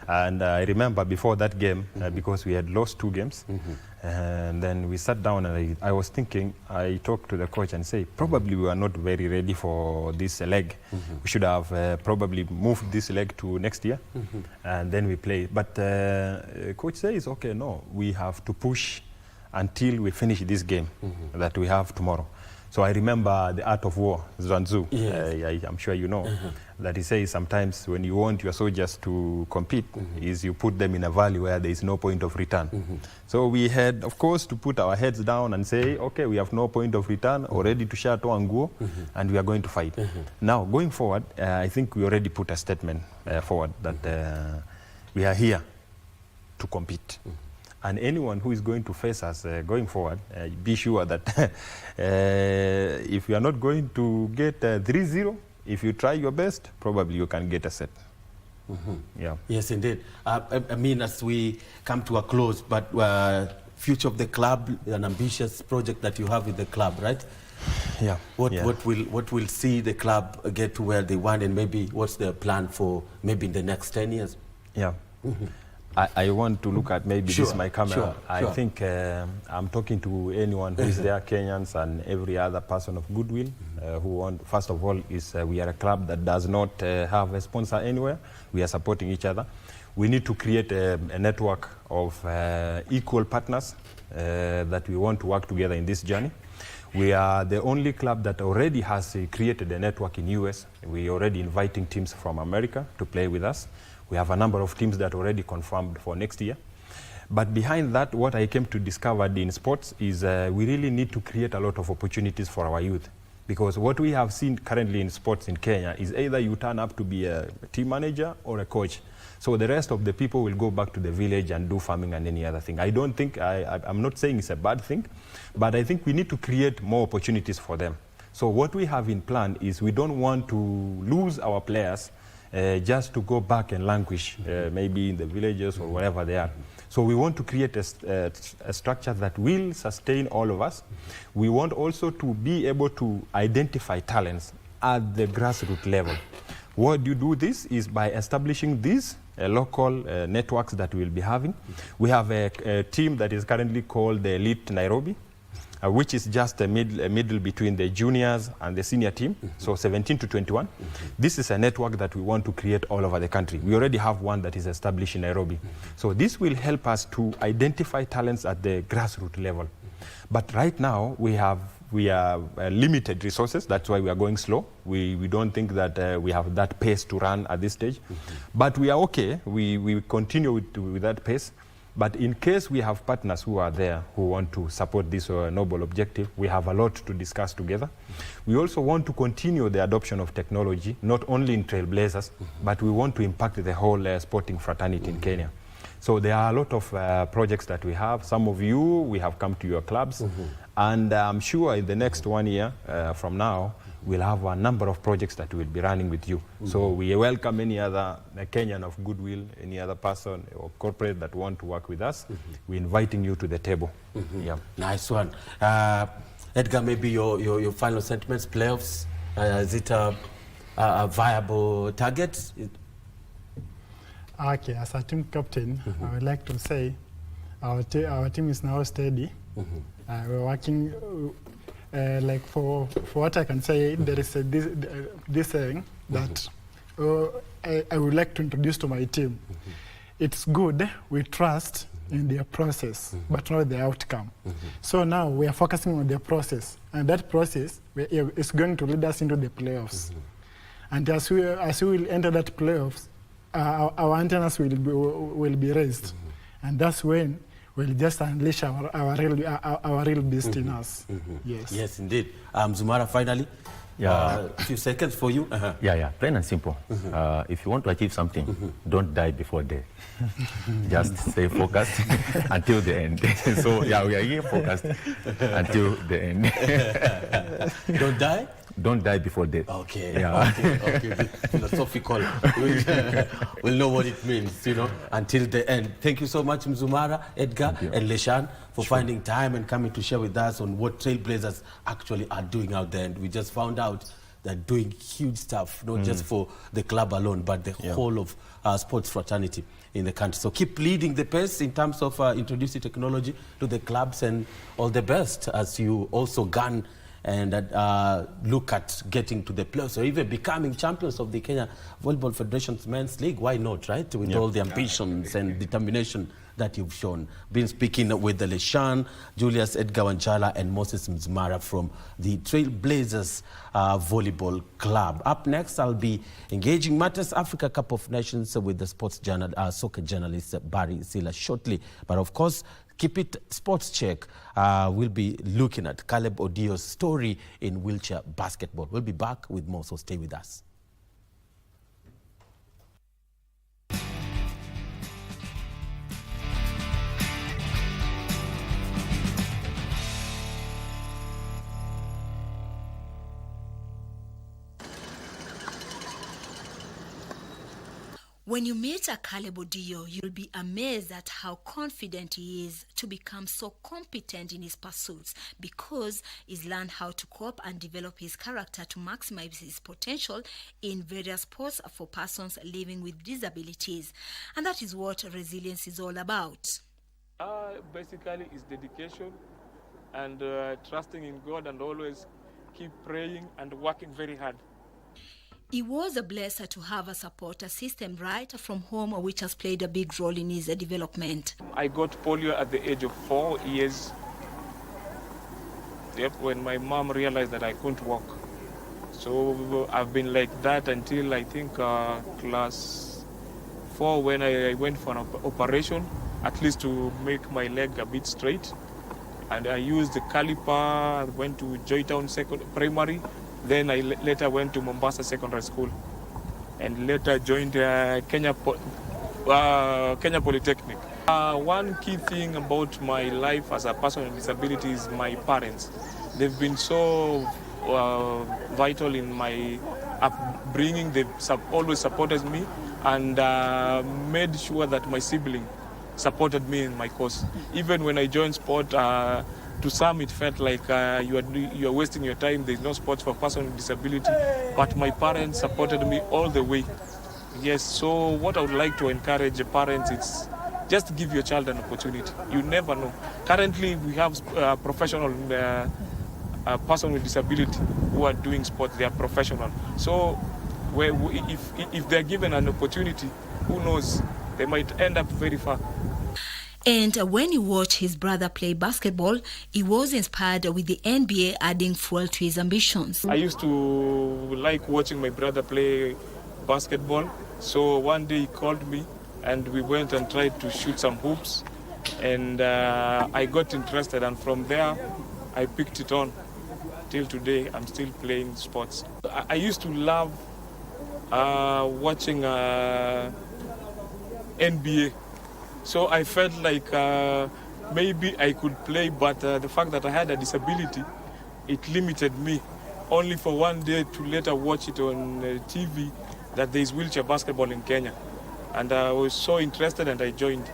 And I remember before that game, because we had lost 2 games, and then we sat down and I was thinking, I talked to the coach and say, probably we are not very ready for this leg. We should have probably moved this leg to next year, and then we play. But coach says, okay, no, we have to push until we finish this game that we have tomorrow. So I remember The Art of War, Zhuang Tzu. I'm sure you know that he says sometimes when you want your soldiers to compete, is you put them in a valley where there is no point of return. So we had, of course, to put our heads down and say, okay, we have no point of return, already to share Toanguo, and we are going to fight. Now, going forward, I think we already put a statement forward that we are here to compete. And anyone who is going to face us going forward, be sure that if you are not going to get 3-0, if you try your best, probably you can get a set. Yeah. Yes, indeed. I mean, as we come to a close, but future of the club, an ambitious project that you have with the club, right? Yeah. What will see the club get to where they want, and maybe what's the plan for maybe in the next 10 years? Yeah. I want to look at maybe this my camera. I think I'm talking to anyone who is there, Kenyans and every other person of goodwill who want, first of all, is we are a club that does not have a sponsor anywhere. We are supporting each other. We need to create a network of equal partners that we want to work together in this journey. We are the only club that already has created a network in US. We are already inviting teams from America to play with us. We have a number of teams that are already confirmed for next year. But behind that, what I came to discover in sports is we really need to create a lot of opportunities for our youth. Because what we have seen currently in sports in Kenya is either you turn up to be a team manager or a coach. So the rest of the people will go back to the village and do farming and any other thing. I don't think, I'm not saying it's a bad thing, but I think we need to create more opportunities for them. So what we have in plan is we don't want to lose our players just to go back and languish, maybe in the villages or wherever they are. So we want to create a structure that will sustain all of us. We want also to be able to identify talents at the grassroots level. What you do this is by establishing these local networks that we'll be having. We have a team that is currently called the Elite Nairobi, which is just a middle between the juniors and the senior team, so 17 to 21. This is a network that we want to create all over the country. We already have one that is established in Nairobi. So this will help us to identify talents at the grassroots level. But right now, we are limited resources. That's why we are going slow. We don't think that we have that pace to run at this stage. But we are okay. We continue with that pace. But in case we have partners who are there who want to support this noble objective, we have a lot to discuss together. We also want to continue the adoption of technology, not only in Trailblazers, but we want to impact the whole sporting fraternity in Kenya. So there are a lot of projects that we have. Some of you, we have come to your clubs. And I'm sure in the next 1 year from now, we'll have a number of projects that we'll be running with you. So we welcome any other Kenyan of goodwill, any other person or corporate that want to work with us. We're inviting you to the table. Yeah. Nice one. Edgar, maybe your final sentiments, playoffs, is it a viable target? Okay, as a team captain, I would like to say our team is now steady. We're working, like for what I can say, there is this saying that I would like to introduce to my team. it's good we trust in the process, but not the outcome. So now we are focusing on the process, and that process is going to lead us into the playoffs. And as we will enter that playoffs, our antennas will be raised, and that's when we'll just unleash our real beast in us. Yes, indeed. Zumara, finally, a few seconds for you. Plain and simple. If you want to achieve something, don't die before day. Just stay focused until the end. So we are here focused until the end. Don't die? Don't die before death. Okay. Okay. Philosophical. We'll know what it means, until the end. Thank you so much, Mzumara, Edgar, and Leshan, for finding time and coming to share with us on what Trailblazers actually are doing out there. And we just found out they're doing huge stuff, not just for the club alone, but the whole of sports fraternity in the country. So keep leading the pace in terms of introducing technology to the clubs, and all the best as you also gun and look at getting to the playoffs or even becoming champions of the Kenya Volleyball Federation's Men's League. Why not, right? With all the ambitions and determination that you've shown. Been speaking with the Leshan, Julius Edgar Wanchala, and Moses Mzumara from the Trailblazers Volleyball Club. Up next, I'll be engaging Matters Africa Cup of Nations with the soccer journalist Barry Silla shortly. But of course, keep it sports check. We'll be looking at Caleb Odio's story in wheelchair basketball. We'll be back with more, so stay with us. When you meet a Caleb Odio, you'll be amazed at how confident he is to become so competent in his pursuits, because he's learned how to cope and develop his character to maximize his potential in various sports for persons living with disabilities. And that is what resilience is all about. Basically, it's dedication and trusting in God, and always keep praying and working very hard. He was blessed to have a supporter system right from home, which has played a big role in his development. I got polio at the age of 4 years. When my mom realized that I couldn't walk. So I've been like that until I think class 4, when I went for an operation, at least to make my leg a bit straight. And I used the caliper, went to Joytown Primary. Then I later went to Mombasa Secondary School, and later joined Kenya Polytechnic. One key thing about my life as a person with disability is my parents. They've been so vital in my upbringing. They've always supported me and made sure that my sibling supported me in my course. Even when I joined sport, to some it felt like you are wasting your time. There's no sports for person with disability. But my parents supported me all the way. Yes, so what I would like to encourage the parents is just give your child an opportunity. You never know. Currently we have professional person with disability who are doing sports. They are professional. So if they're given an opportunity, who knows, they might end up very far. And when he watched his brother play basketball, he was inspired with the NBA adding fuel to his ambitions. I used to like watching my brother play basketball. So one day he called me and we went and tried to shoot some hoops. And I got interested, and from there I picked it on. Till today, I'm still playing sports. I used to love watching NBA. So I felt like maybe I could play, but the fact that I had a disability, it limited me. Only for one day to later watch it on TV that there is wheelchair basketball in Kenya. And I was so interested and I joined.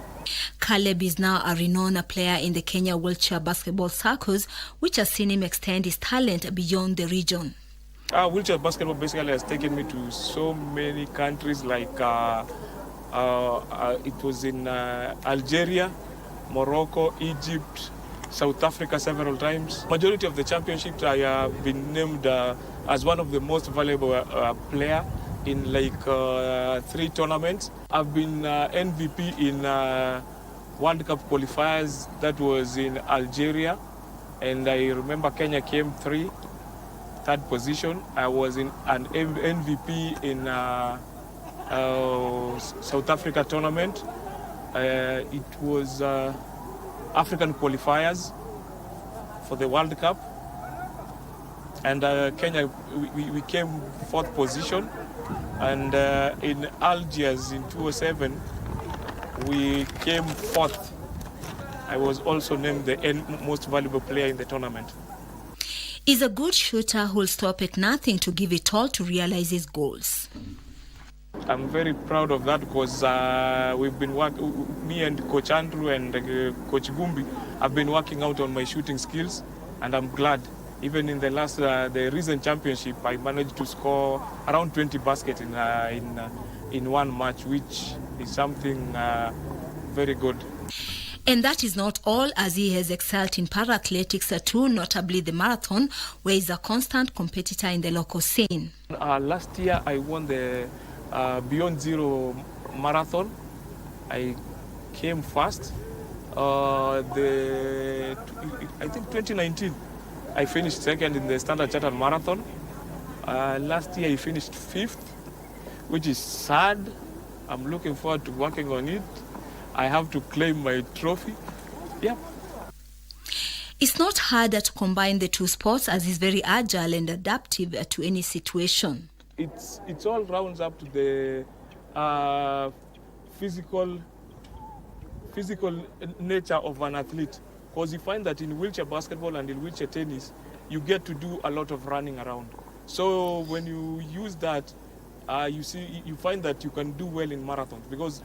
Caleb is now a renowned player in the Kenya wheelchair basketball circles, which has seen him extend his talent beyond the region. Wheelchair basketball basically has taken me to so many countries, like it was in Algeria, Morocco, Egypt, South Africa several times. Majority of the championships I have been named as one of the most valuable player in like 3 tournaments. I've been MVP in World Cup qualifiers. That was in Algeria, and I remember Kenya came third position. I was in an MVP in South Africa tournament. It was African qualifiers for the World Cup, and Kenya we came 4th position, and in Algiers in 2007 we came 4th. I was also named the most valuable player in the tournament. Is a good shooter who'll stop at nothing to give it all to realize his goals. I'm very proud of that because we've been me and Coach Andrew and Coach Gumbi have been working out on my shooting skills, and I'm glad. Even in the recent championship, I managed to score around 20 baskets in one match, which is something very good. And that is not all, as he has excelled in para-athletics too, notably the marathon, where he's a constant competitor in the local scene. Last year, I won the Beyond Zero marathon. I came first. I think 2019, I finished second in the Standard Chartered Marathon. Last year, I finished 5th, which is sad. I'm looking forward to working on it. I have to claim my trophy. Yeah. It's not harder to combine the two sports, as he's very agile and adaptive to any situation. It's all rounds up to the physical nature of an athlete. Because you find that in wheelchair basketball and in wheelchair tennis, you get to do a lot of running around. So when you use that, you find that you can do well in marathons. Because,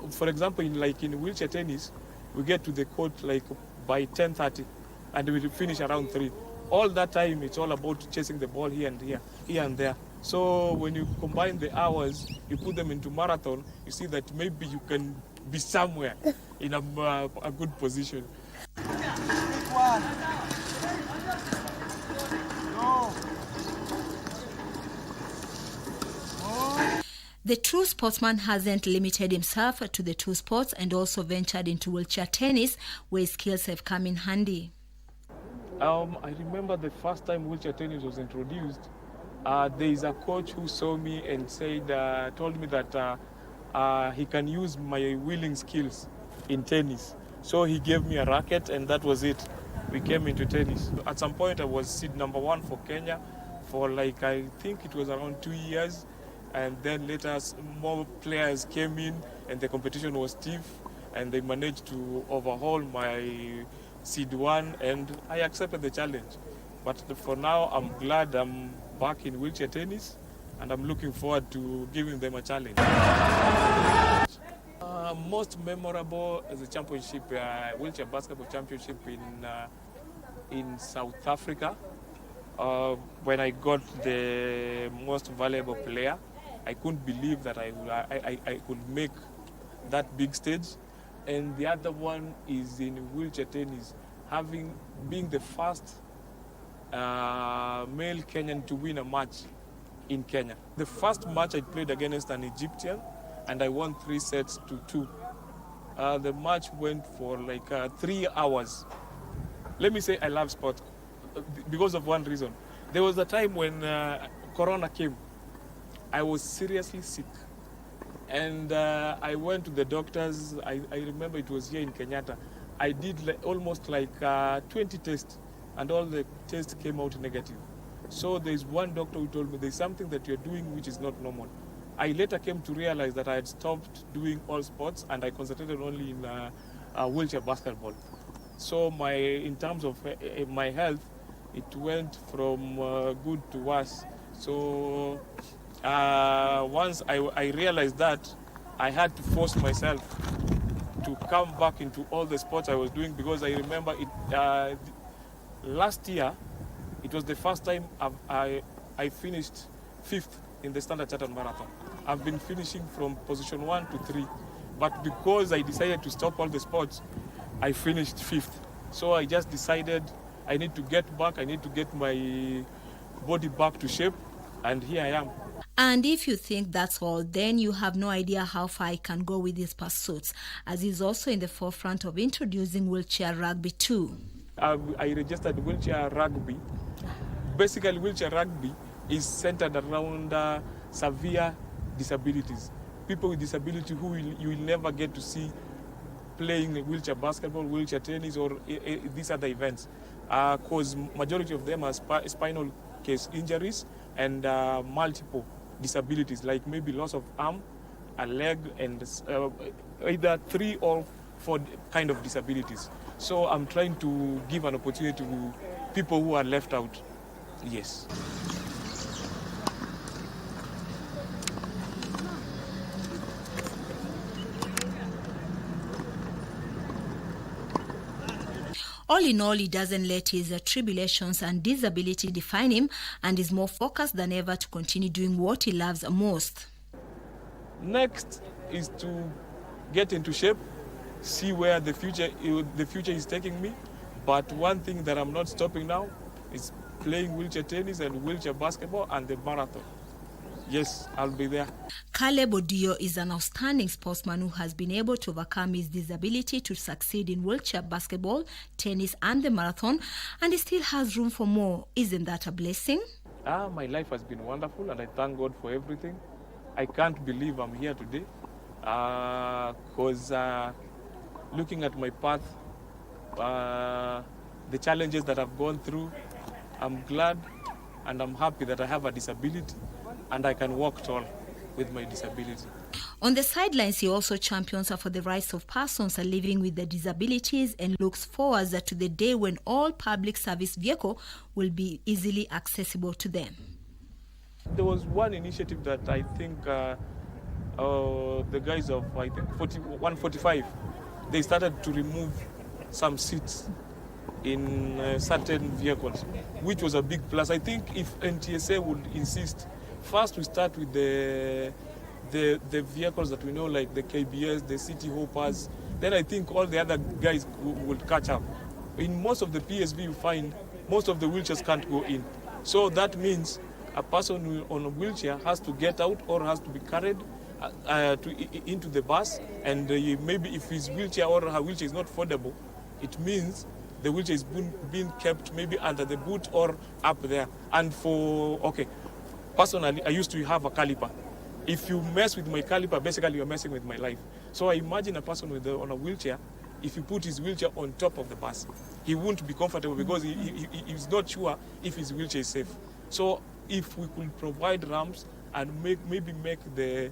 for example, in wheelchair tennis, we get to the court like by 10:30, and we finish around 3. All that time, it's all about chasing the ball here and there. So when you combine the hours, you put them into marathon, you see that maybe you can be somewhere in a good position. The true sportsman hasn't limited himself to the two sports and also ventured into wheelchair tennis, where his skills have come in handy. I remember the first time wheelchair tennis was introduced, there is a coach who saw me and told me that he can use my wheeling skills in tennis. So he gave me a racket, and that was it. We came into tennis. At some point, I was seed number 1 for Kenya for I think it was around 2 years. And then later, more players came in, and the competition was stiff, and they managed to overhaul my seed 1, and I accepted the challenge. But for now, I'm glad I'm back in wheelchair tennis, and I'm looking forward to giving them a challenge. Most memorable is the championship, wheelchair basketball championship in South Africa, when I got the most valuable player. I couldn't believe that I could make that big stage. And the other one is in wheelchair tennis, being the first male Kenyan to win a match in Kenya. The first match I played against an Egyptian, and I won 3 sets to 2. The match went for 3 hours. Let me say I love sport because of one reason. There was a time when Corona came. I was seriously sick, and I went to the doctors. I remember it was here in Kenyatta. I did almost 20 tests, and all the tests came out negative. So there's one doctor who told me there's something that you're doing which is not normal. I later came to realize that I had stopped doing all sports, and I concentrated only in wheelchair basketball. So in terms of my health, it went from good to worse. So once I realized that, I had to force myself to come back into all the sports I was doing, because I remember it last year, it was the first time I finished 5th in the Standard Chartered Marathon. I've been finishing from position 1 to 3, but because I decided to stop all the sports, I finished 5th. So I just decided I need to get back, I need to get my body back to shape, and here I am. And if you think that's all, then you have no idea how far he can go with his pursuits, as he's also in the forefront of introducing wheelchair rugby too. I registered wheelchair rugby. Basically, wheelchair rugby is centered around severe disabilities. People with disability who you will never get to see playing wheelchair basketball, wheelchair tennis, or these other events. Because majority of them are spinal case injuries and multiple disabilities, like maybe loss of arm, a leg, and either 3 or 4 kind of disabilities. So I'm trying to give an opportunity to people who are left out. Yes. All in all, he doesn't let his tribulations and disability define him, and is more focused than ever to continue doing what he loves most. Next is to get into shape, see where the future is taking me. But one thing that I'm not stopping now is playing wheelchair tennis and wheelchair basketball and the marathon. Yes, I'll be there. Caleb Odio is an outstanding sportsman who has been able to overcome his disability to succeed in wheelchair basketball, tennis, and the marathon, and he still has room for more. Isn't that a blessing? My life has been wonderful, and I thank God for everything. I can't believe I'm here today, because looking at my path, the challenges that I've gone through, I'm glad and I'm happy that I have a disability and I can walk tall with my disability. On the sidelines, he also champions for the rights of persons living with the disabilities and looks forward to the day when all public service vehicles will be easily accessible to them. There was one initiative that I think the guys of 145, they started to remove some seats in certain vehicles, which was a big plus. I think if NTSA would insist, first we start with the vehicles that we know, like the KBS, the City Hoppers, then I think all the other guys would catch up. In most of the PSV, you find most of the wheelchairs can't go in. So that means a person on a wheelchair has to get out or has to be carried into the bus, and maybe if his wheelchair or her wheelchair is not affordable, it means the wheelchair is being kept maybe under the boot or up there. And personally, I used to have a caliper. If you mess with my caliper, basically you're messing with my life. So I imagine a person on a wheelchair, if you put his wheelchair on top of the bus, he won't be comfortable because he's not sure if his wheelchair is safe. So if we could provide ramps and maybe make the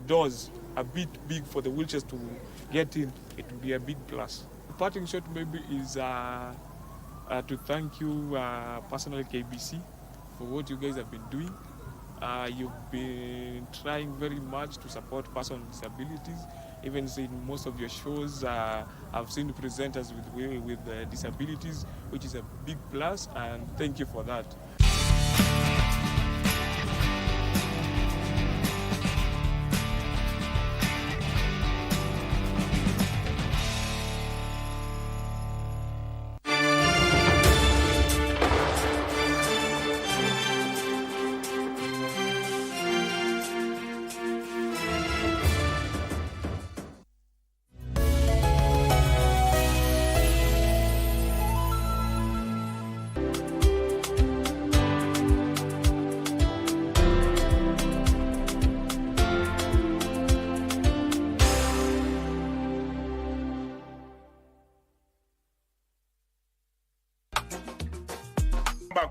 doors a bit big for the wheelchairs to get in, it would be a big plus. The parting shot maybe is to thank you personally, KBC, for what you guys have been doing. You've been trying very much to support persons with disabilities. Even in most of your shows, I've seen presenters with disabilities, which is a big plus, and thank you for that.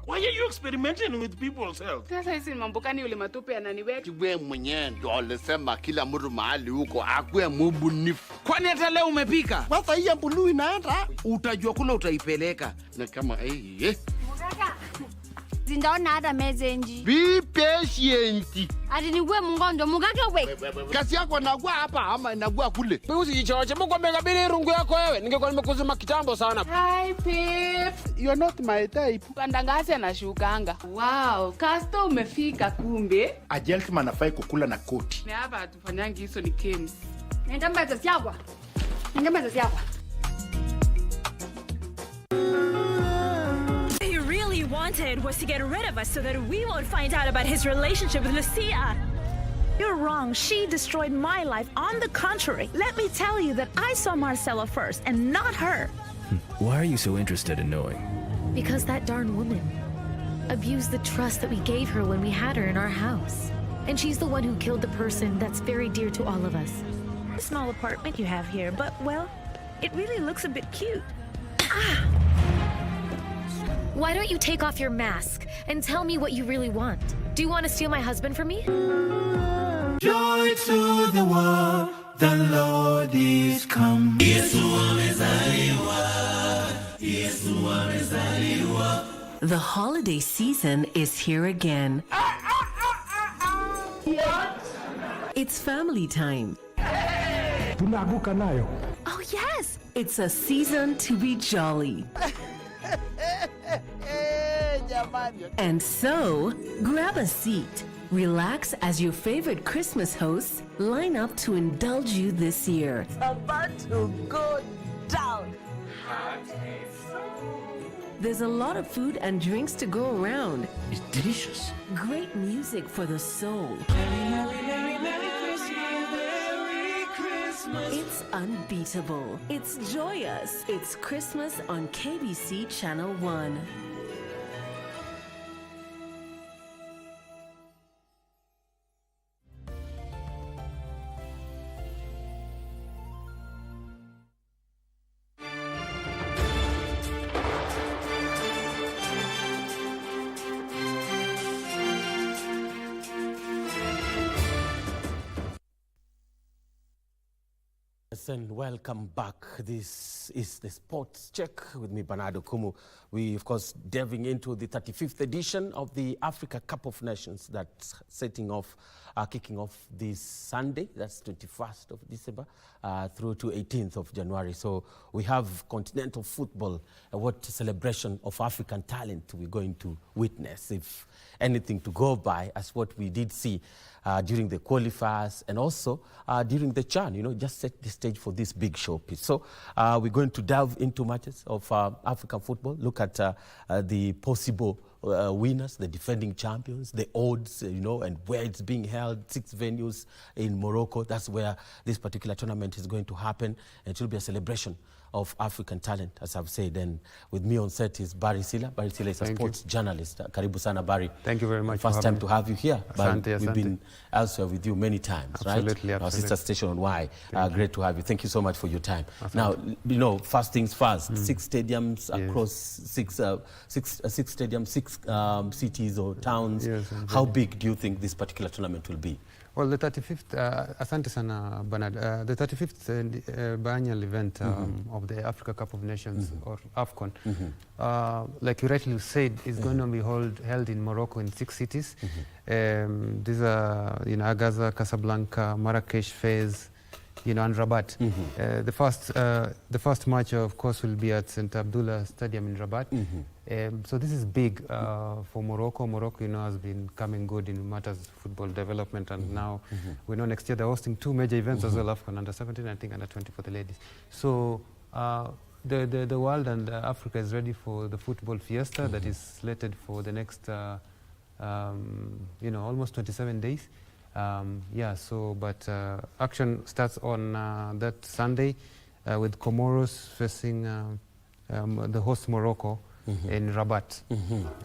Why are you experimenting with people's health? Sasa hizi mambo gani yule matope ananiweka? Wewe mwenyewe ndio alisema kila mtu mahali huko akue mbunifu. Kwani hata leo umepika? Sasa hii mbulu inaenda, utajua kule utaipeleka. Na kama Mugaka. Zindaona hata mezenji. Be patient. Ati niwe mungondo mugaka we. Kazi yako nagua hapa ama nagua kule. Wewe usijichoche, Mungu amekabili rungu yako wewe. Ningekuwa nimekuzima kitambo sana. Hi Pips. You are not my type. Pandangasi anashukanga. Wow, Kasto umefika kumbe. A gentleman afai kukula na koti. Ni hapa tufanyangi hizo ni Kims. Nenda mbeza siagwa. Nenda mbeza siagwa. They really want wanted was to get rid of us so that we won't find out about his relationship with Lucia. You're wrong. She destroyed my life. On the contrary, let me tell you that I saw Marcella first and not her. Why are you so interested in knowing? Because that darn woman abused the trust that we gave her when we had her in our house. And she's the one who killed the person that's very dear to all of us. A small apartment you have here, but, well, it really looks a bit cute. Why don't you take off your mask and tell me what you really want? Do you want to steal my husband from me? Joy to the world, the Lord is come. The holiday season is here again. What? It's family time. Oh, yes! It's a season to be jolly. And so, grab a seat, relax as your favorite Christmas hosts line up to indulge you this year. It's about to go down. There's a lot of food and drinks to go around. It's delicious. Great music for the soul. It's unbeatable. It's joyous. It's Christmas on KBC Channel 1. And welcome back. This is the Sports Check with me, Bernard Okumu. We, of course, delving into the 35th edition of the Africa Cup of Nations that's kicking off this Sunday, that's 21st of December, through to 18th of January. So we have continental football, what celebration of African talent we're going to witness, if anything to go by, as what we did see during the qualifiers and also during the CHAN, just set the stage for this big showpiece. So we're going to delve into matches of African football, look at the possible winners, the defending champions, the odds, and where it's being held, 6 venues in Morocco. That's where this particular tournament is going to happen. And it will be a celebration of African talent, as I've said. And with me on set is Barry Sila. Barry Sila is a sports journalist. Karibu sana, Barry. Thank you very much. First time to have you here. Asante. We've been elsewhere with you many times, absolutely, right? Our sister station on Y. Great to have you. Thank you so much for your time. Asante. Now, first things first, 6 stadiums across 6 stadiums, 6 cities or towns. Yes, how big do you think this particular tournament will be? Well, the 35th, asante sana, Bernard. The 35th biennial event of the Africa Cup of Nations, or AFCON, like you rightly said, is going to be held in Morocco in 6 cities. These are, Agaza, Casablanca, Marrakesh, Fez, and Rabat. The first match, of course, will be at St. Abdullah Stadium in Rabat. So this is big for Morocco. Morocco, has been coming good in matters of football development, and now we know next year they're hosting 2 major events as well, AFCON under 17, I think under 20 for the ladies. So the world and Africa is ready for the football fiesta that is slated for the next, almost 27 days. But action starts on that Sunday with Comoros facing the host Morocco in Rabat.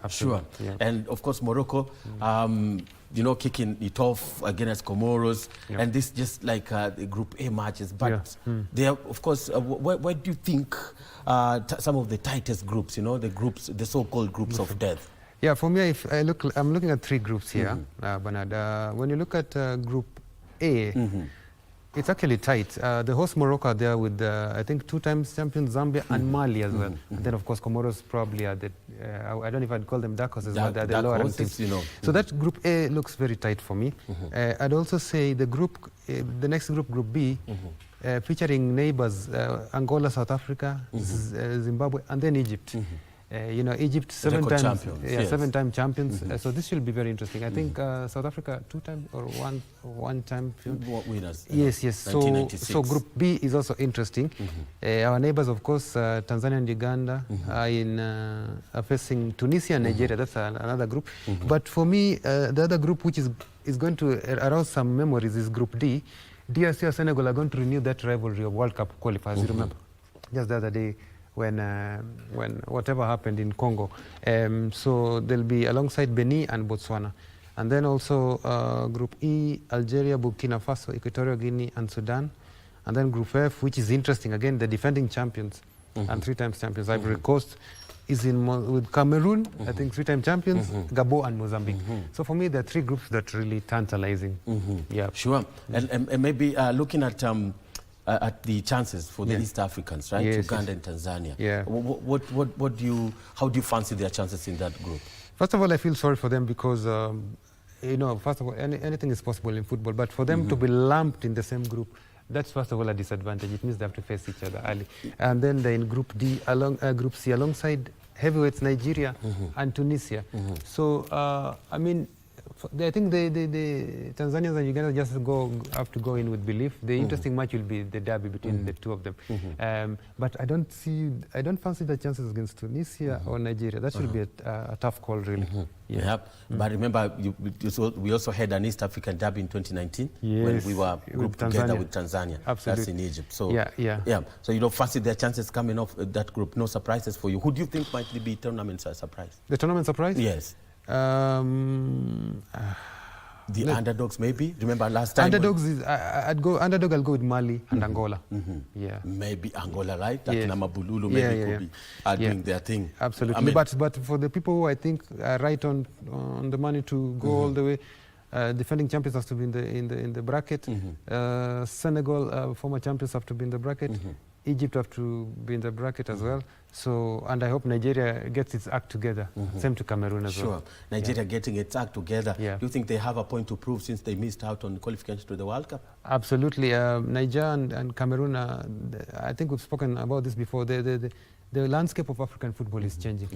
Sure. Yeah. And of course, Morocco, kicking it off against Comoros, and this just like the Group A matches. But they are, of course, where do you think some of the tightest groups, the so-called groups of death? Yeah, for me, I'm looking at 3 groups here, Bernard. When you look at Group A, it's actually tight. The host Morocco are there with, I think, 2 times champion Zambia and Mali as well. And then, of course, Comoros probably are the, I don't know if I'd call them dark horses, but they're the lower teams. So that Group A looks very tight for me. I'd also say the next group, Group B, featuring neighbors, Angola, South Africa, Zimbabwe, and then Egypt. You know, Egypt Record champions, yes. 7-time champions. So this will be very interesting. I think South Africa 2-time or one-time winners. Yes, yes. So Group B is also interesting. Our neighbors, of course, Tanzania and Uganda are facing Tunisia and Nigeria. That's another group. But for me, the other group which is going to arouse some memories is Group D. DRC and Senegal are going to renew that rivalry of World Cup qualifiers. You remember, just the other day, when whatever happened in Congo. So they'll be alongside Benin and Botswana. And then also Group E, Algeria, Burkina Faso, Equatorial Guinea, and Sudan. And then Group F, which is interesting, again, the defending champions and 3-time champions. Ivory Coast is with Cameroon, I think 3-time champions, Gabon and Mozambique. So for me, there are 3 groups that are really tantalizing. Yeah. Sure. And maybe looking at the chances for the East Africans, right? Yes, Uganda and Tanzania. Yeah. How do you fancy their chances in that group? First of all, I feel sorry for them because, you know, first of all, anything is possible in football, but for them to be lumped in the same group, that's first of all a disadvantage. It means they have to face each other early. And then they're in Group D, Group C, alongside heavyweights Nigeria and Tunisia. So, I mean, I think the Tanzanians and Uganda just have to go in with belief. The interesting match will be the derby between the two of them. But I don't fancy the chances against Tunisia or Nigeria. That should be a tough call, really. But remember, we also had an East African derby in 2019 when we were grouped together with Tanzania. Absolutely. That's in Egypt. So So you don't fancy their chances coming off that group. No surprises for you. Who do you think might be tournament surprise? The tournament surprise? Yes. The underdogs, maybe. Remember last time? Underdogs is I'll go with Mali and Angola. Yeah. Maybe Angola, right? Mabululu maybe could be doing their thing. Absolutely. I mean, but for the people who I think are right on the money to go all the way, defending champions have to be in the bracket. Senegal, former champions, have to be in the bracket. Egypt have to be in the bracket as well. So, and I hope Nigeria gets its act together. Same to Cameroon as well. Sure. Nigeria getting its act together. Do you think they have a point to prove since they missed out on qualification to the World Cup? Absolutely. Nigeria and Cameroon, I think we've spoken about this before. The landscape of African football is changing.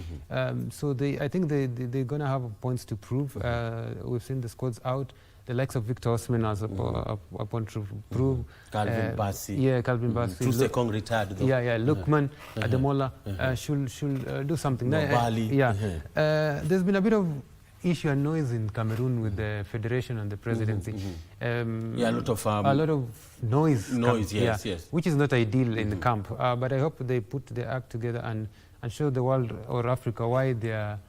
So I think they're going to have points to prove. We've seen the squads out. The likes of Victor Osimhen has a point to prove. Calvin Bassey. Yeah, Calvin Bassey. Trustekong retired though. Lukman Ademola should do something. Bali. There's been a bit of issue and noise in Cameroon with the federation and the presidency. A lot of noise. Yes. Which is not ideal in the camp. But I hope they put their act together and show the world or Africa why they are,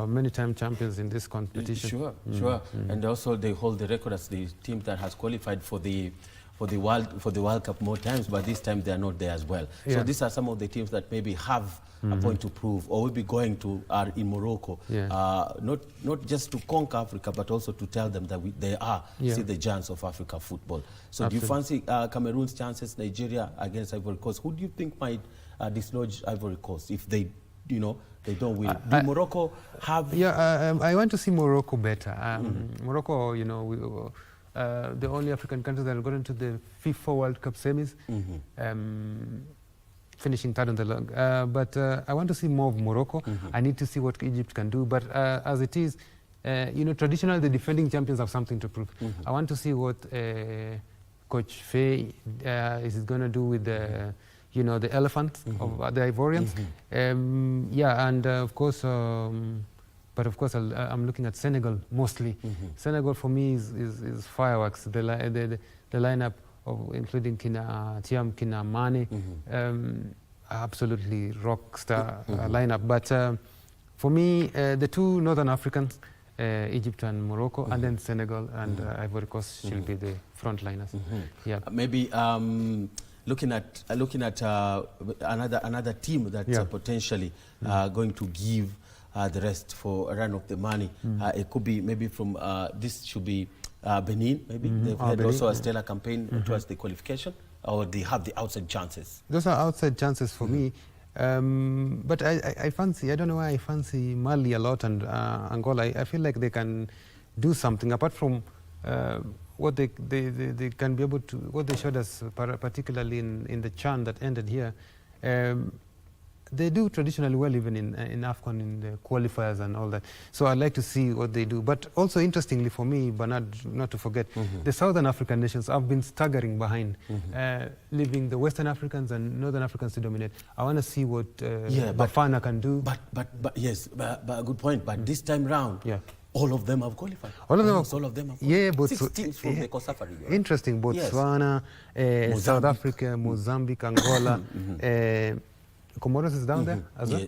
many-time champions in this competition. Sure. And also they hold the record as the team that has qualified for the World Cup more times, but this time they are not there as well. So these are some of the teams that maybe have a point to prove, or will be going to in Morocco, not just to conquer Africa, but also to tell them that they are see the giants of Africa football. So do you fancy Cameroon's chances, Nigeria against Ivory Coast? Who do you think might dislodge Ivory Coast if they they don't win? Do Morocco have... I want to see Morocco better. Morocco, the only African country that have gone into the FIFA World Cup semis, finishing third on the log. But I want to see more of Morocco. I need to see what Egypt can do. But as it is, traditionally the defending champions have something to prove. I want to see what Coach Faye is going to do with the... the elephants of the Ivorians. And of course, but of course, I'm looking at Senegal mostly. Senegal for me is fireworks. The lineup of including Thiam, Kina Mane, absolutely rock star lineup. But for me, the two Northern Africans, Egypt and Morocco, and then Senegal and Ivory Coast should be the frontliners. Maybe. Looking at another team that's potentially going to give the rest for a run of the money. It could be maybe from this should be Benin. Maybe they've had also a stellar campaign towards the qualification, or they have the outside chances. Those are outside chances for me. But I fancy. I don't know why I fancy Mali a lot and Angola. I feel like they can do something apart from. What they can be able to, what they showed us, particularly in the CHAN that ended here, they do traditionally well even in AFCON, in the qualifiers and all that. So I'd like to see what they do. But also interestingly for me, Bernard, not to forget, the Southern African nations have been staggering behind, leaving the Western Africans and Northern Africans to dominate. I want to see what Bafana can do. But yes, but a good point. But this time round, all of them have qualified. All of them have qualified. Yeah, but 6 teams from the COSAFA region. Interesting. Botswana, South Africa, Mozambique, Angola. Comoros is down there as well?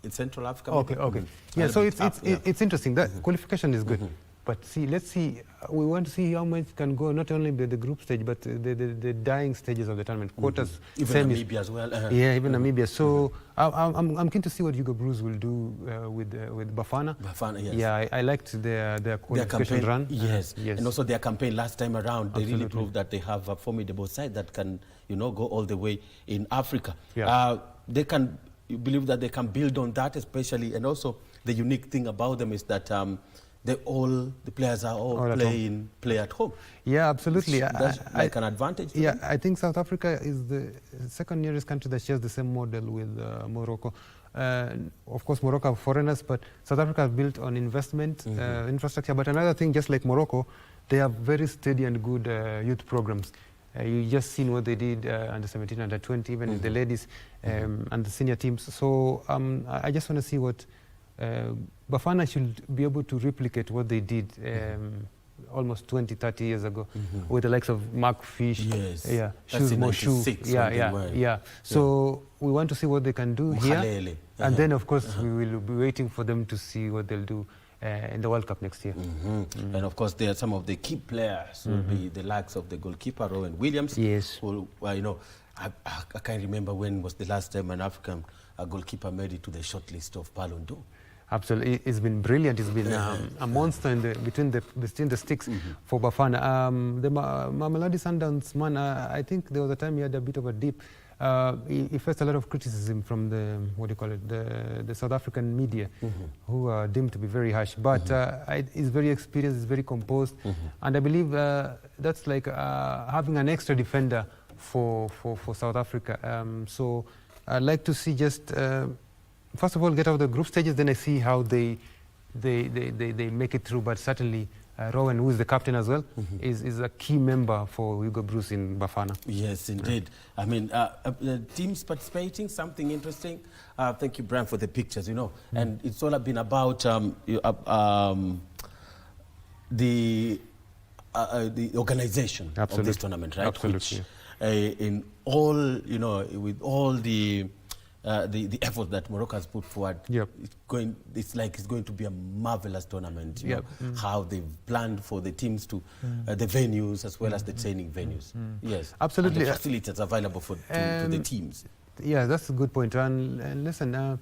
In Central Africa. Okay. Yeah, so it's interesting. That qualification is good. But see, let's see. We want to see how much can go, not only the group stage, but the dying stages of the tournament. Quarters, even Namibia as well. Yeah, even Namibia. So I'm keen to see what Hugo Bruce will do with Bafana. Bafana, yes. Yeah, I liked their qualification run. Yes, and also their campaign last time around. They really proved that they have a formidable side that can, go all the way in Africa. Yeah. You believe that they can build on that, especially, and also the unique thing about them is that the players are all play at home. Yeah, absolutely. That's like an advantage. Yeah, I think South Africa is the second nearest country that shares the same model with Morocco. Of course, Morocco have foreigners, but South Africa is built on investment, infrastructure. But another thing, just like Morocco, they have very steady and good youth programs. You just seen what they did under 17, under 20, even in the ladies and the senior teams. So I just want to see what Bafana should be able to replicate what they did almost 20, 30 years ago with the likes of Mark Fish. Yes. Yeah. That's in 96. Yeah. So we want to see what they can do here. And then, of course, we will be waiting for them to see what they'll do in the World Cup next year. And of course, there are some of the key players will be the likes of the goalkeeper, Rowan Williams. Yes. Who, I can't remember when was the last time an African goalkeeper made it to the shortlist of Ballon d'Or. Absolutely, it's been brilliant. It's been a monster between the sticks for Bafana. The Mamelodi Sundowns man, I think there was a time he had a bit of a dip. He faced a lot of criticism from the South African media, who are deemed to be very harsh. But he's very experienced, he's very composed, and I believe that's like having an extra defender for South Africa. So I'd like to see just first of all get out of the group stages, then I see how they make it through. But certainly Rowan, who is the captain as well, is a key member for Hugo Bruce in Bafana. Yes, indeed. I mean, teams participating, something interesting. Thank you, Brian, for the pictures, And it's all been about the organization of this tournament, right? Absolutely. Which, in all, with all the effort that Morocco has put forward, it's going to be a marvelous tournament. How they've planned for the teams to the venues as well as the training venues. Yes, absolutely. And the facilities available to the teams. Yeah, that's a good point. And listen,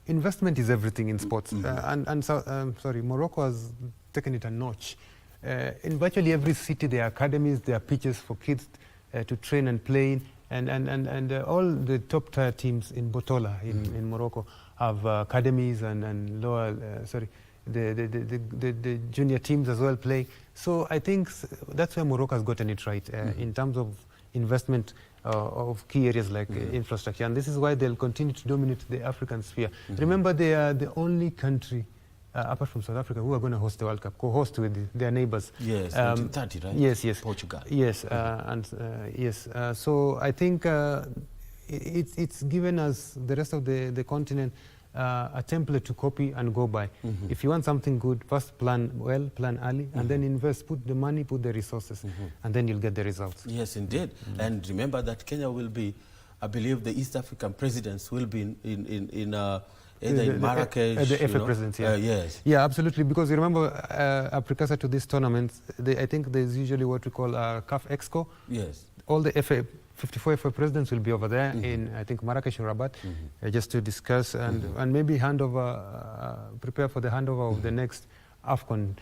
investment is everything in sports. Morocco has taken it a notch. In virtually every city, there are academies, there are pitches for kids to train and play in. And all the top tier teams in Botola in Morocco have academies and lower, the junior teams as well play. So I think that's where Morocco has gotten it right in terms of investment of key areas like infrastructure. And this is why they'll continue to dominate the African sphere. Remember, they are the only country apart from South Africa, who are going to host the World Cup, co-host with their neighbors. Yes, 1930, right? Yes. Portugal. Yes, so I think it's given us, the rest of the continent, a template to copy and go by. If you want something good, first plan well, plan early, and then invest, put the money, put the resources, and then you'll get the results. Yes, indeed. And remember that Kenya will be, I believe the East African presidents will be in either in Marrakesh, the FA presidency. Yes. Yeah, absolutely. Because you remember, a precursor to this tournament, I think there's usually what we call a CAF Exco. Yes. All the 54 FA presidents will be over there in, I think, Marrakesh or Rabat, just to discuss and maybe prepare for the handover of the next AFCON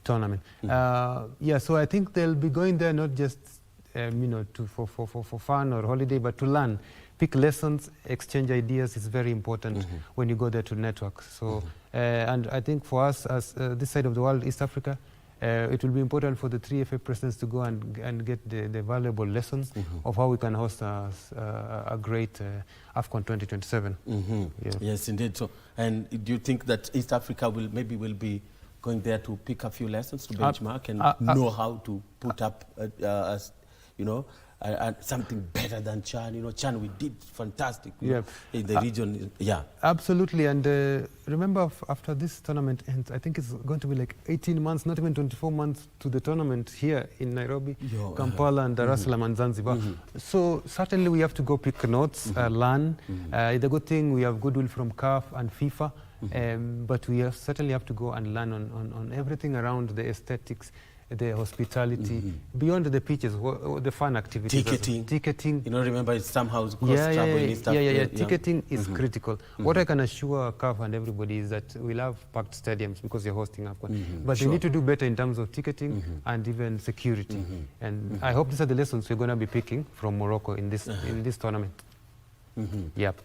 tournament. So I think they'll be going there not just for fun or holiday, but to learn. Pick lessons, exchange ideas is very important when you go there to network. So, and I think for us, as this side of the world, East Africa, it will be important for the 3 FA presidents to go and get the valuable lessons of how we can host a great AFCON 2027. Yeah. Yes, indeed. So, and do you think that East Africa will be going there to pick a few lessons to benchmark and know how to put up, something better than Chan? You know, Chan, we did fantastic in the region. Yeah, absolutely. And remember, after this tournament ends, I think it's going to be like 18 months, not even 24 months to the tournament here in Nairobi, Kampala, and Dar es Salaam and Zanzibar. So certainly we have to go pick notes, learn. The good thing, we have goodwill from CAF and FIFA. But we certainly have to go and learn on everything around the aesthetics, the hospitality, beyond the pitches, the fun activities. Ticketing. You know, remember, it's somehow cross-travel in East Africa. Ticketing is critical. What I can assure CAF and everybody is that we'll have packed stadiums because you're hosting AFCON. But they need to do better in terms of ticketing and even security. And I hope these are the lessons we're going to be picking from Morocco in this tournament. Yep.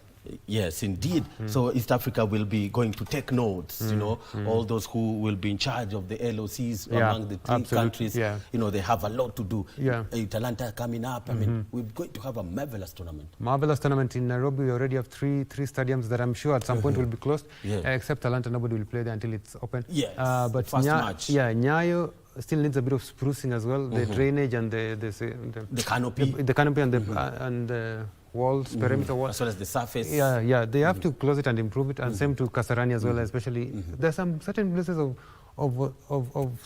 Yes, indeed. So East Africa will be going to take notes, you know, all those who will be in charge of the LOCs among the three countries. You know, they have a lot to do. Atalanta coming up. I mean, we're going to have a marvelous tournament. Marvelous tournament in Nairobi. We already have three stadiums that I'm sure at some point will be closed. Except Atalanta, nobody will play there until it's open. But first match. Nyayo still needs a bit of sprucing as well. The drainage and the canopy. The canopy and the walls, perimeter walls. As well as the surface. They have to close it and improve it, and same to Kasarani as well, especially. There's some certain places of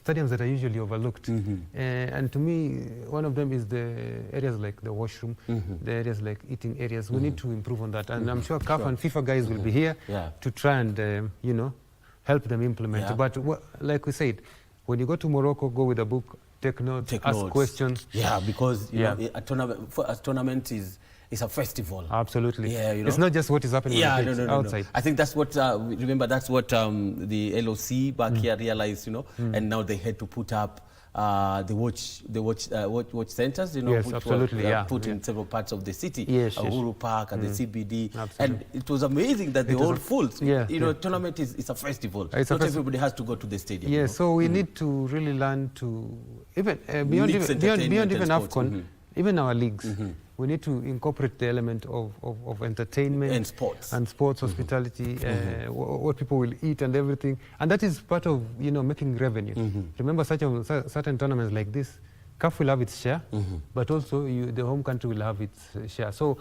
stadiums that are usually overlooked. And to me, one of them is the areas like the washroom, the areas like eating areas. We need to improve on that. And I'm sure CAF and FIFA guys will be here to try and, help them implement. But like we said, when you go to Morocco, go with a book, take notes, ask questions. Yeah, because a tournament is a festival. Absolutely. Yeah, it's not just what is happening outside. I think that's what, remember, that's what the LOC back here realized, and now they had to put up the watch centers, which were put in several parts of the city, Uhuru Park and the CBD. And it was amazing that they all full. Tournament is a festival. Not everybody has to go to the stadium. So we need to really learn to, even beyond even AFCON, even our leagues. We need to incorporate the element of entertainment and sports hospitality, what people will eat and everything, and that is part of making revenue. Remember, certain tournaments like this, CAF will have its share, but also the home country will have its share. So,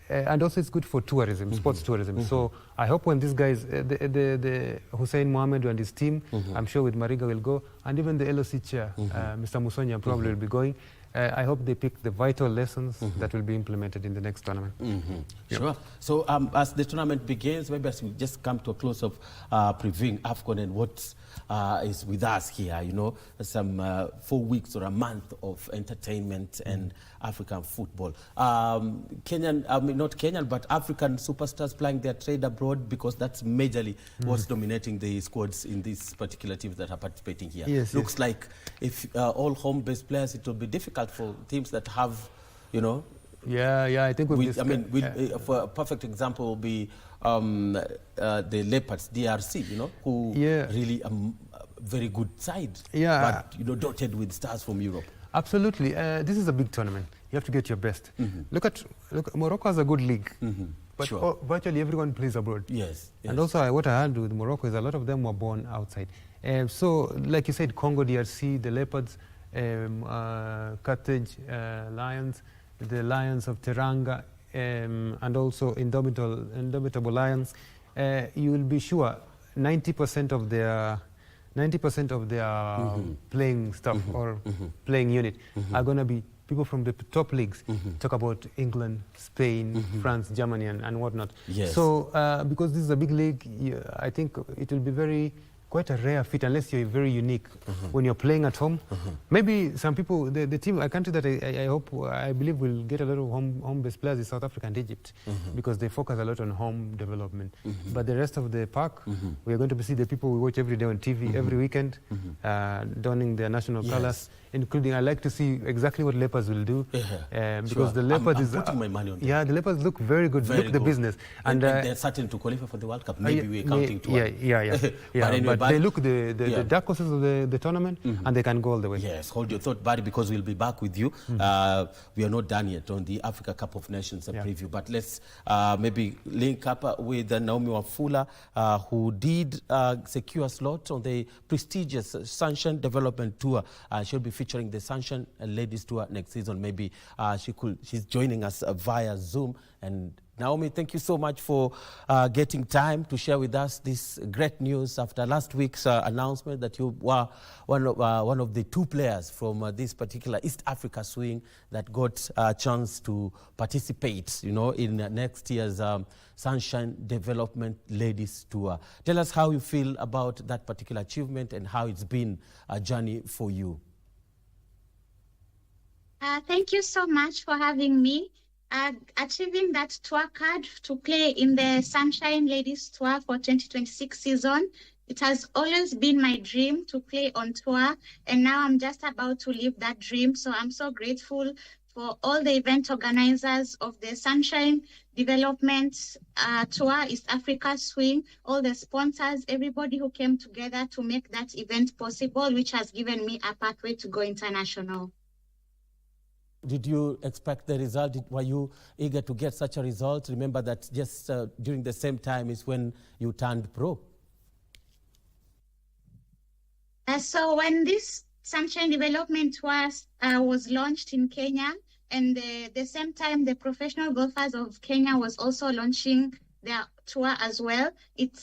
and also it's good for tourism, sports tourism. So I hope when these guys, the Hussein Mohammed and his team, I'm sure with Mariga will go, and even the LOC chair, Mr. Musonya probably will be going. I hope they pick the vital lessons that will be implemented in the next tournament. Sure. So as the tournament begins, maybe as we just come to a close of previewing AFCON and what is with us here, some 4 weeks or a month of entertainment and African football. Not Kenyan, but African superstars playing their trade abroad, because that's majorly what's dominating the squads in these particular teams that are participating here. Looks like if all home-based players, it will be difficult for teams that have, I think for a perfect example will be the Leopards, DRC, who really very good side, but dotted with stars from Europe. Absolutely. This is a big tournament. You have to get your best. Look, Morocco has a good league, but virtually everyone plays abroad. And also what I heard with Morocco is a lot of them were born outside. So, like you said, Congo, DRC, the Leopards, Carthage Lions, the Lions of Teranga, and also Indomitable Lions. You will be sure 90% of their playing staff or playing unit are going to be people from the top leagues. Talk about England, Spain, France, Germany, and whatnot. So because this is a big league, I think it will be quite a rare fit unless you're very unique when you're playing at home. Maybe some people, the team, a country that I believe will get a lot of home-based players is South Africa and Egypt, because they focus a lot on home development. But the rest of the pack, we are going to see the people we watch every day on TV, every weekend, donning their national colors, including, I like to see exactly what Leopards will do, because the Leopards I'm putting my money on them. The Leopards look very good, the business. And they're certain to qualify for the World Cup. Maybe we're counting to one. But anyway, Like Barry. they look the dark horses of the tournament, and they can go all the way. Yes, hold your thought, Barry, because we'll be back with you. We are not done yet on the Africa Cup of Nations preview, but let's maybe link up with Naomi Wafula, who did secure a slot on the prestigious Sunshine Development Tour. She'll be featuring the Sunshine Ladies Tour next season. Maybe she's joining us via Zoom. And Naomi, thank you so much for getting time to share with us this great news after last week's announcement that you were one of the 2 players from this particular East Africa swing that got a chance to participate, in next year's Sunshine Development Ladies Tour. Tell us how you feel about that particular achievement and how it's been a journey for you. Thank you so much for having me. Achieving that tour card to play in the Sunshine Ladies Tour for 2026 season, it has always been my dream to play on tour, and now I'm just about to live that dream. So I'm so grateful for all the event organizers of the Sunshine Development Tour, East Africa Swing, all the sponsors, everybody who came together to make that event possible, which has given me a pathway to go international. Did you expect the result? Were you eager to get such a result? Remember that just during the same time is when you turned pro. So when this Sunshine Development Tour was launched in Kenya, and the same time the professional golfers of Kenya was also launching their tour as well, it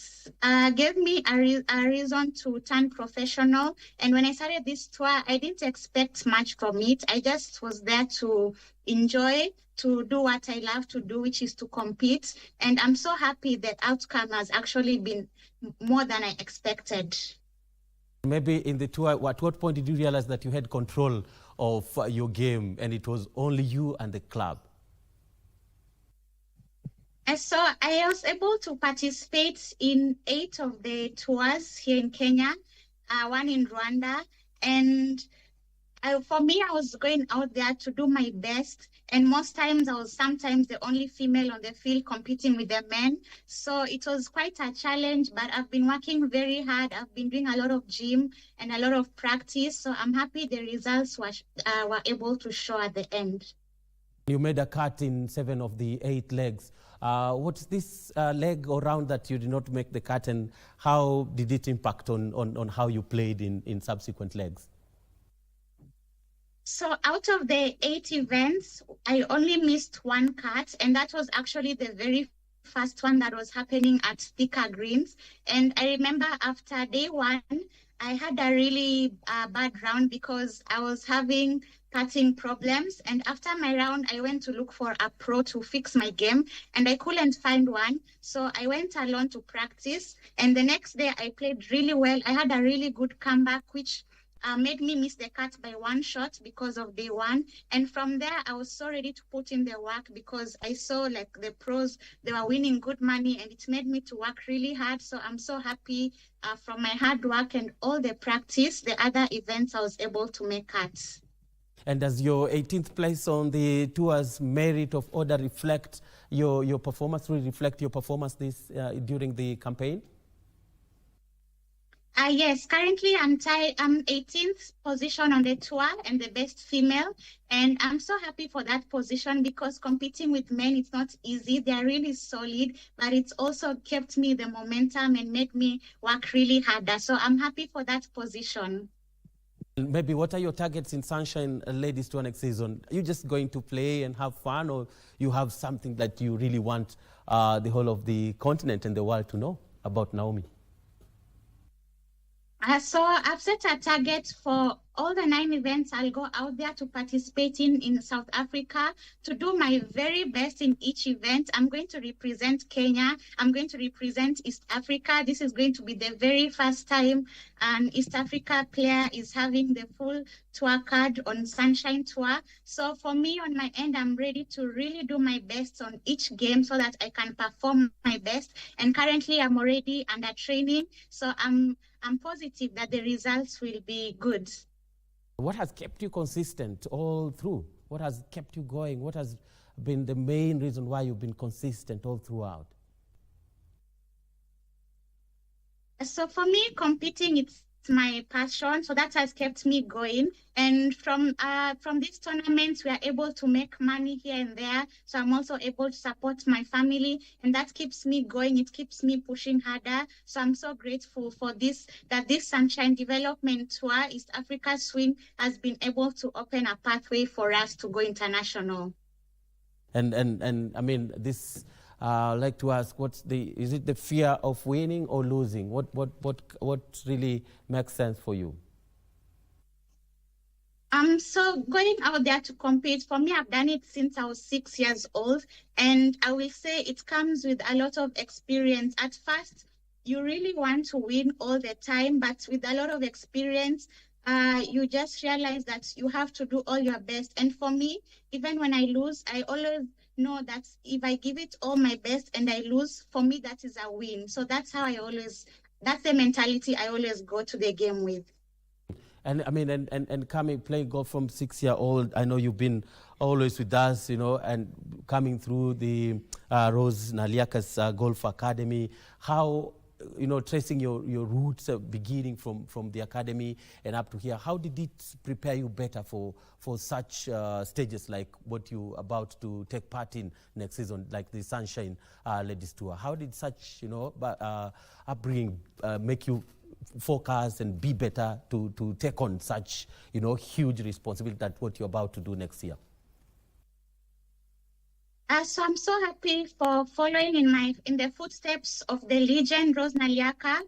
gave me a reason to turn professional. And when I started this tour, I didn't expect much from it. I just was there to enjoy, to do what I love to do, which is to compete. And I'm so happy that outcome has actually been more than I expected. Maybe in the tour, at what point did you realize that you had control of your game and it was only you and the club? So I was able to participate in 8 of the tours here in Kenya, 1 in Rwanda. And for me, I was going out there to do my best. And most times I was sometimes the only female on the field competing with the men. So it was quite a challenge, but I've been working very hard. I've been doing a lot of gym and a lot of practice. So I'm happy the results were able to show at the end. You made a cut in 7 of the 8 legs. What's this leg or round that you did not make the cut, and how did it impact on how you played in subsequent legs? So out of the 8 events, I only missed 1 cut, and that was actually the very first one that was happening at thicker greens. And I remember after day 1, I had a really bad round because I was having putting problems. And after my round, I went to look for a pro to fix my game, and I couldn't find one. So I went alone to practice. And the next day, I played really well. I had a really good comeback, which made me miss the cut by 1 shot because of day 1. And from there, I was so ready to put in the work because I saw like the pros, they were winning good money, and it made me to work really hard. So I'm so happy from my hard work and all the practice, the other events, I was able to make cuts. And does your 18th place on the tour's merit of order reflect your performance, really reflect your performance during the campaign? Yes, currently I'm 18th position on the tour and the best female. And I'm so happy for that position because competing with men, it's not easy. They're really solid, but it's also kept me the momentum and made me work really harder. So I'm happy for that position. Maybe what are your targets in Sunshine Ladies Tour next season? Are you just going to play and have fun, or you have something that you really want the whole of the continent and the world to know about Naomi? So I've set a target for all the 9 events I'll go out there to participate in South Africa, to do my very best in each event. I'm going to represent Kenya. I'm going to represent East Africa. This is going to be the very first time an East Africa player is having the full tour card on Sunshine Tour. So for me, on my end, I'm ready to really do my best on each game so that I can perform my best. And currently, I'm already under training. So I'm positive that the results will be good. What has kept you consistent all through? What has kept you going? What has been the main reason why you've been consistent all throughout? So for me, competing, it's my passion. So that has kept me going. And from these tournaments, we are able to make money here and there. So I'm also able to support my family, and that keeps me going. It keeps me pushing harder. So I'm so grateful for this, that this Sunshine Development Tour, East Africa Swing, has been able to open a pathway for us to go international. And I mean, this, I'd like to ask, is it the fear of winning or losing? What really makes sense for you? So going out there to compete, for me, I've done it since I was 6 years old, and I will say it comes with a lot of experience. At first, you really want to win all the time, but with a lot of experience, you just realize that you have to do all your best. And for me, even when I lose, I always know that if I give it all my best and I lose, for me, that is a win. So that's how that's the mentality I always go to the game with. And I mean, and coming, playing golf from 6-year-old, I know you've been always with us, you know, and coming through the Rose Naliaka's Golf Academy. How, you know, tracing your roots, beginning from the academy and up to here, how did it prepare you better for such stages like what you're about to take part in next season, like the Sunshine Ladies Tour? How did such, you know, upbringing make you focus and be better to take on such, you know, huge responsibility that what you're about to do next year? So I'm so happy for following in the footsteps of the legend Rose Naliaka,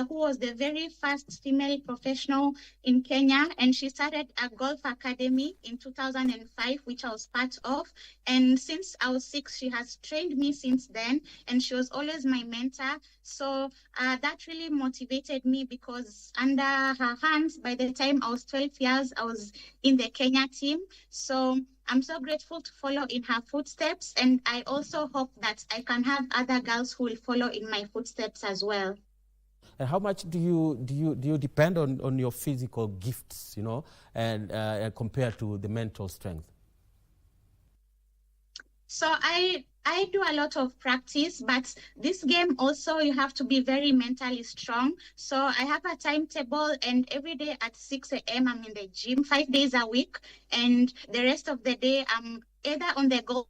who was the very first female professional in Kenya, and she started a golf academy in 2005, which I was part of. And since I was 6, she has trained me since then, and she was always my mentor. So that really motivated me, because under her hands, by the time I was 12 years, I was in the Kenya team. So I'm so grateful to follow in her footsteps, and I also hope that I can have other girls who will follow in my footsteps as well. And how much do you depend on your physical gifts, you know, and compared to the mental strength? So I do a lot of practice, but this game also, you have to be very mentally strong. So I have a timetable, and every day at 6 a.m. I'm in the gym 5 days a week, and the rest of the day I'm either on the golf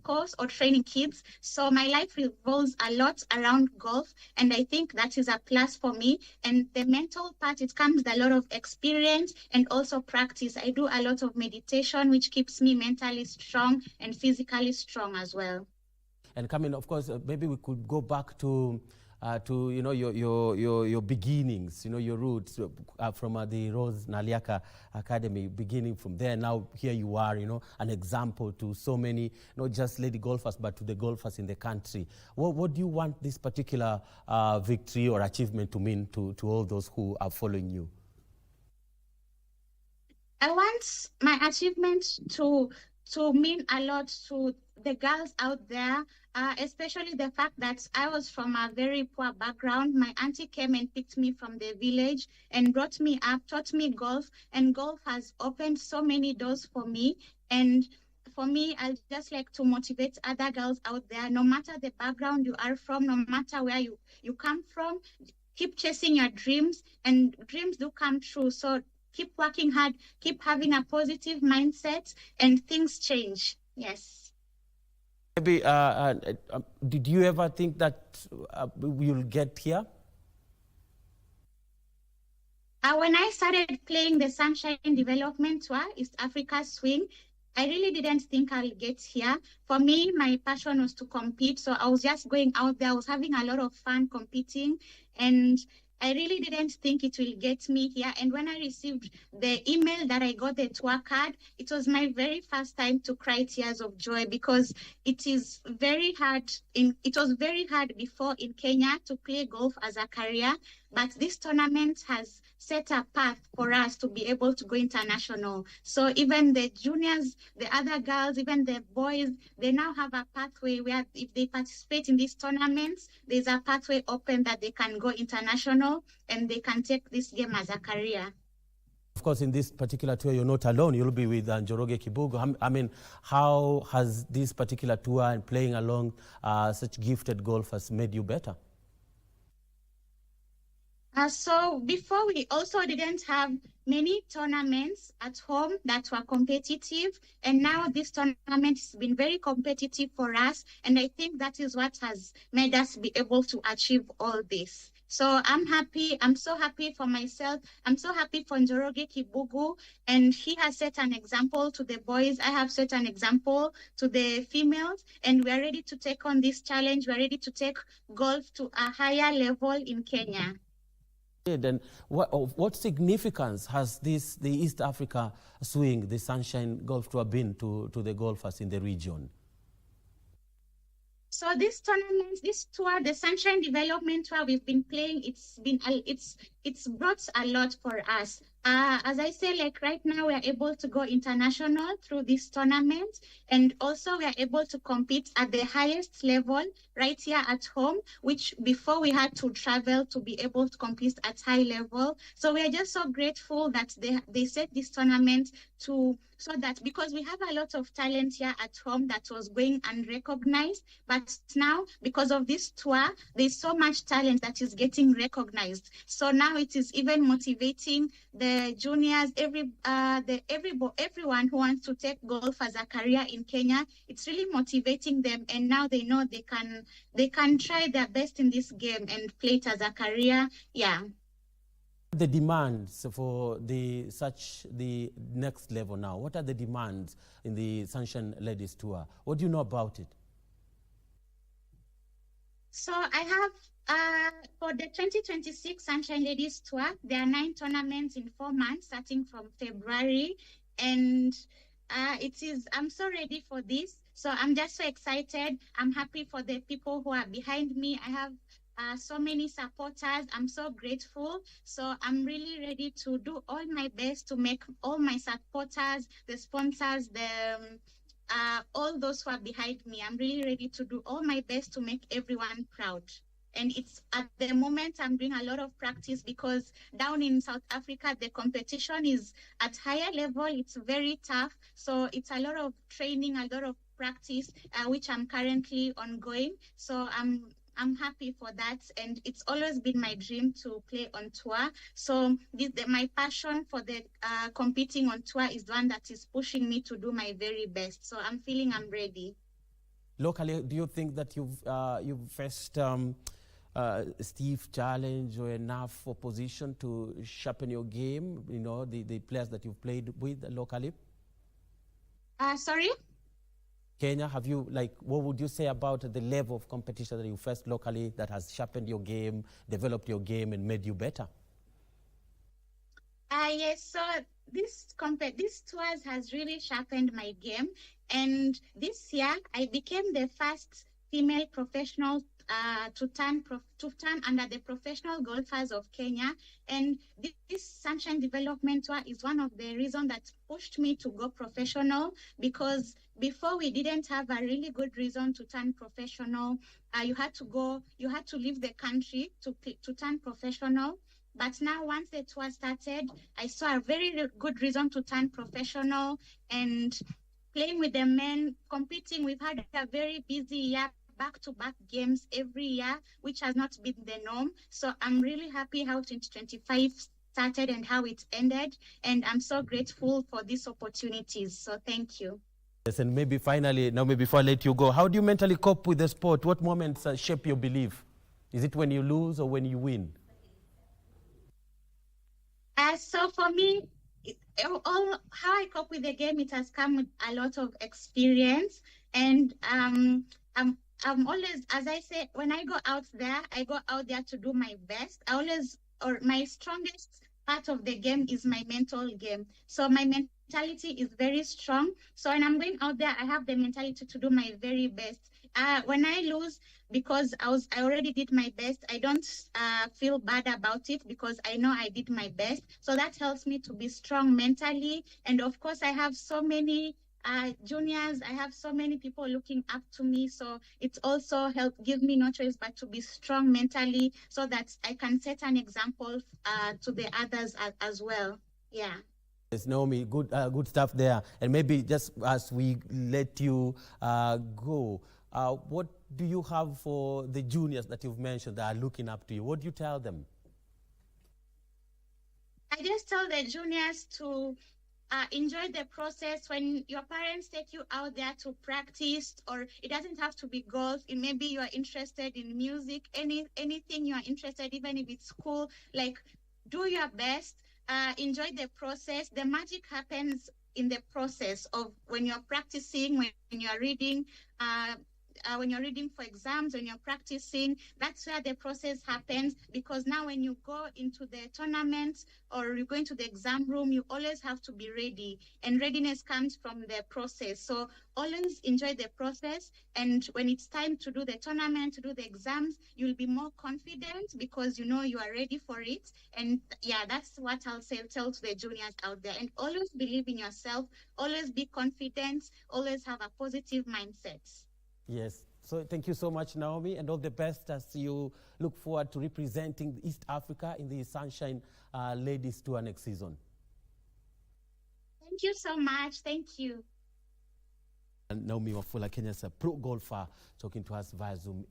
course or training kids. So my life revolves a lot around golf, and I think that is a plus for me. And the mental part, it comes with a lot of experience and also practice. I do a lot of meditation, which keeps me mentally strong and physically strong as well. And coming, of course, maybe we could go back to you know, your beginnings, you know, your roots from the Rose Naliaka Academy, beginning from there. Now here you are, you know, an example to so many, not just lady golfers, but to the golfers in the country. What do you want this particular victory or achievement to mean to all those who are following you? I want my achievement to mean a lot to the girls out there, especially the fact that I was from a very poor background. My auntie came and picked me from the village and brought me up, taught me golf, and golf has opened so many doors for me. And for me, I just like to motivate other girls out there, no matter the background you are from, no matter where you come from, keep chasing your dreams, and dreams do come true. So keep working hard, keep having a positive mindset, and things change. Yes. Maybe, did you ever think that you'll get here? When I started playing the Sunshine Development Tour, East Africa Swing, I really didn't think I'll get here. For me, my passion was to compete. So I was just going out there. I was having a lot of fun competing, and I really didn't think it will get me here. And when I received the email that I got the tour card, it was my very first time to cry tears of joy, because it is very hard. It was very hard before in Kenya to play golf as a career, but this tournament has set a path for us to be able to go international. So even the juniors, the other girls, even the boys, they now have a pathway where if they participate in these tournaments, there's a pathway open that they can go international and they can take this game as a career. Of course, in this particular tour, you're not alone. You'll be with Njoroge Kibugu. I mean, how has this particular tour and playing along such gifted golfers made you better? So before, we also didn't have many tournaments at home that were competitive, and now this tournament has been very competitive for us, and I think that is what has made us be able to achieve all this. So I'm happy. I'm so happy for myself. I'm so happy for Njoroge Kibugu, and he has set an example to the boys. I have set an example to the females, and we are ready to take on this challenge. We are ready to take golf to a higher level in Kenya. And what significance has the East Africa swing, the Sunshine Golf Tour, been to the golfers in the region? So this tournament, this tour, the Sunshine Development Tour we've been playing, it's brought a lot for us. As I say, like right now, we are able to go international through this tournament, and also we are able to compete at the highest level right here at home, which before we had to travel to be able to compete at high level. So we are just so grateful that they set this tournament so that, because we have a lot of talent here at home that was going unrecognized, but now because of this tour, there's so much talent that is getting recognized. So now it is even motivating the juniors, everyone who wants to take golf as a career in Kenya. It's really motivating them, and now they know they can try their best in this game and play it as a career. Yeah. The demands for the next level now? What are the demands in the Sunshine Ladies Tour? What do you know about it? So I have, for the 2026 Sunshine Ladies Tour, there are 9 tournaments in 4 months, starting from February. And I'm so ready for this. So I'm just so excited. I'm happy for the people who are behind me. I have so many supporters. I'm so grateful. So I'm really ready to do all my best to make all my supporters, the sponsors, all those who are behind me. I'm really ready to do all my best to make everyone proud. And it's at the moment I'm doing a lot of practice, because down in South Africa, the competition is at higher level. It's very tough. So it's a lot of training, a lot of practice, which I'm currently ongoing. So I'm happy for that, and it's always been my dream to play on tour. So my passion for the competing on tour is the one that is pushing me to do my very best. So I'm feeling I'm ready. Locally, do you think that you've faced stiff challenge or enough opposition to sharpen your game? You know, the players that you've played with locally. Sorry. Kenya, what would you say about the level of competition that you faced locally that has sharpened your game, developed your game, and made you better? Yes, so this tours has really sharpened my game. And this year, I became the first female professional to turn under the Professional Golfers of Kenya. And this Sunshine Development Tour is one of the reasons that pushed me to go professional, because before we didn't have a really good reason to turn professional. You had to leave the country to turn professional. But now, once the tour started, I saw a very good reason to turn professional, and playing with the men, competing. We've had a very busy year, back-to-back games every year, which has not been the norm. So I'm really happy how 2025 started and how it ended. And I'm so grateful for these opportunities. So thank you. Yes, and maybe finally, now maybe before I let you go, how do you mentally cope with the sport? What moments shape your belief? Is it when you lose or when you win? So for me, how I cope with the game, it has come with a lot of experience. And I'm always, as I say, when I go out there to do my best. My strongest part of the game is my mental game. So my mentality is very strong. So when I'm going out there, I have the mentality to do my very best. When I lose, because I already did my best, I don't feel bad about it, because I know I did my best. So that helps me to be strong mentally. And of course, I have so many juniors, I have so many people looking up to me. So it's also give me no choice but to be strong mentally, so that I can set an example to the others as well. Yeah. Yes, Naomi, good stuff there. And maybe just as we let you go, what do you have for the juniors that you've mentioned that are looking up to you? What do you tell them? I just tell the juniors to enjoy the process. When your parents take you out there to practice, or it doesn't have to be golf, it maybe you are interested in music, anything you are interested, even if it's school, like do your best, enjoy the process. The magic happens in the process of when you're practicing, when you're reading, when you're reading for exams, when you're practicing, that's where the process happens. Because now when you go into the tournament or you go into the exam room, you always have to be ready. And readiness comes from the process. So always enjoy the process. And when it's time to do the tournament, to do the exams, you'll be more confident because you know you are ready for it. And yeah, that's what I'll say, tell to the juniors out there. And always believe in yourself, always be confident, always have a positive mindset. Yes. So thank you so much, Naomi, and all the best as you look forward to representing East Africa in the Sunshine Ladies Tour next season. Thank you so much. Thank you. And Naomi Wafula, Kenya's a pro golfer, talking to us via Zoom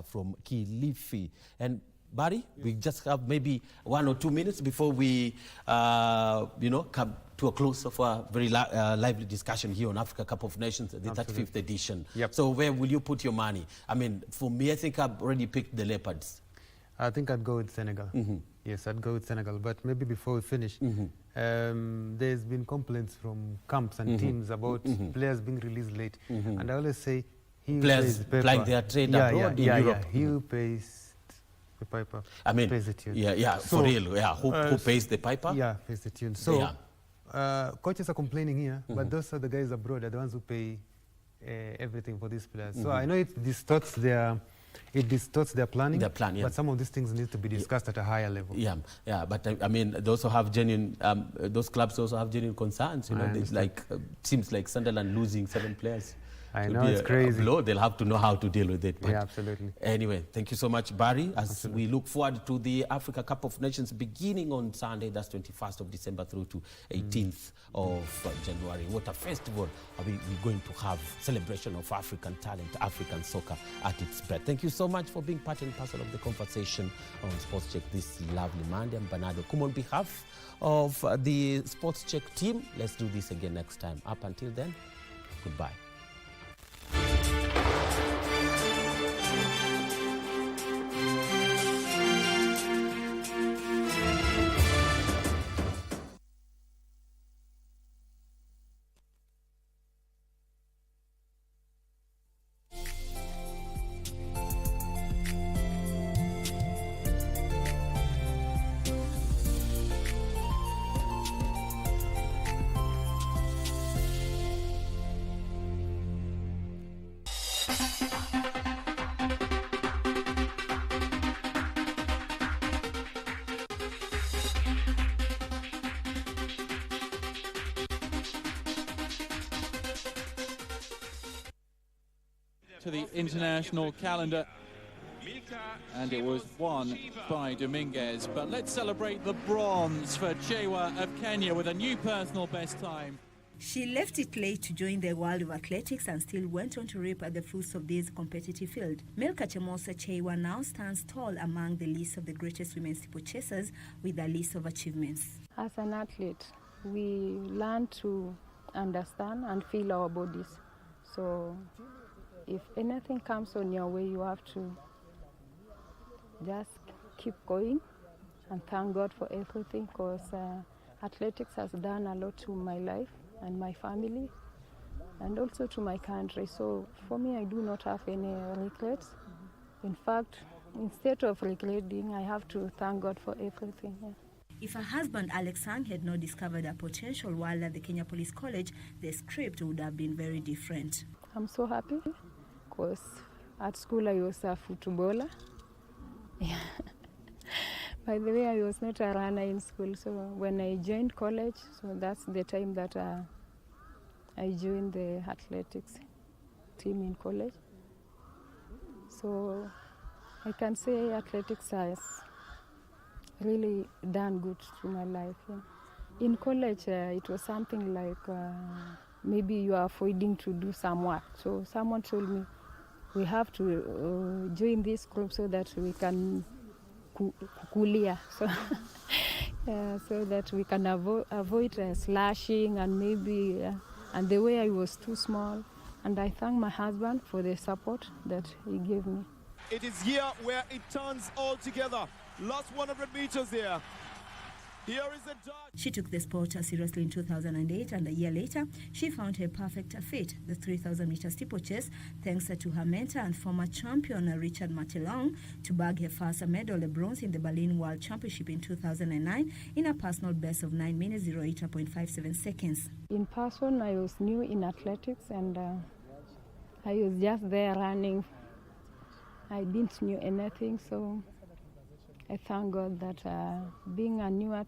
from Kilifi. And Barry, we just have maybe 1 or 2 minutes before we, come to a close of a very lively discussion here on Africa Cup of Nations, the Absolutely. 35th edition. Yep. So where will you put your money? I mean, for me, I think I've already picked the Leopards. I think I'd go with Senegal. Yes, I'd go with Senegal. But maybe before we finish, there's been complaints from camps and teams about players being released late. And I always say, he Players pays the piper. playing their trade abroad in Europe. He who pays the piper. I mean, pays the tune. So, for real. Yeah, who pays the piper? Yeah, pays the tune. So, coaches are complaining here, but those are the guys abroad are the ones who pay everything for these players. So I know it distorts their planning. But some of these things need to be discussed at a higher level. Yeah. But I mean, they also have genuine. Those clubs also have genuine concerns. You know, seems like Sunderland losing 7 players. I know, it's crazy. They'll have to know how to deal with it. Yeah, absolutely. Anyway, thank you so much, Barry, as we look forward to the Africa Cup of Nations beginning on Sunday, that's 21st of December through to 18th of January. What a festival we're going to have, celebration of African talent, African soccer at its best. Thank you so much for being part and parcel of the conversation on Sports Check this lovely Monday. I'm Bernardo Okumu on behalf of the Sports Check team. Let's do this again next time. Up until then, goodbye. To the international calendar, and it was won by Dominguez. But let's celebrate the bronze for Chewa of Kenya with a new personal best time. She left it late to join the world of athletics and still went on to reap at the fruits of this competitive field. Milka Chemosa Chewa now stands tall among the list of the greatest women steeplechasers with a list of achievements. As an athlete, we learn to understand and feel our bodies. So if anything comes on your way, you have to just keep going and thank God for everything, because athletics has done a lot to my life and my family and also to my country. So for me, I do not have any regrets. In fact, instead of regretting, I have to thank God for everything. Yeah. If her husband Alex Sang had not discovered her potential while at the Kenya Police College, the script would have been very different. I'm so happy because at school I was a footballer. Yeah. By the way, I was not a runner in school, so when I joined college, so that's the time that I joined the athletics team in college. So I can say athletics has really done good to my life. Yeah. In college, it was something like maybe you are avoiding to do some work. So someone told me, we have to join this group so that we can kulia. So so that we can avoid slashing and maybe, and the way I was too small. And I thank my husband for the support that he gave me. It is here where it turns all together. Last 100 meters there. Here is the judge. She took the sport seriously in 2008, and a year later, she found her perfect fit, the 3,000-meter steeplechase, thanks to her mentor and former champion Richard Matilong, to bag her first medal, a bronze, in the Berlin World Championship in 2009 in a personal best of 9 minutes 08.57 seconds. In person, I was new in athletics, and I was just there running. I didn't know anything, so I thank God that being a new athlete,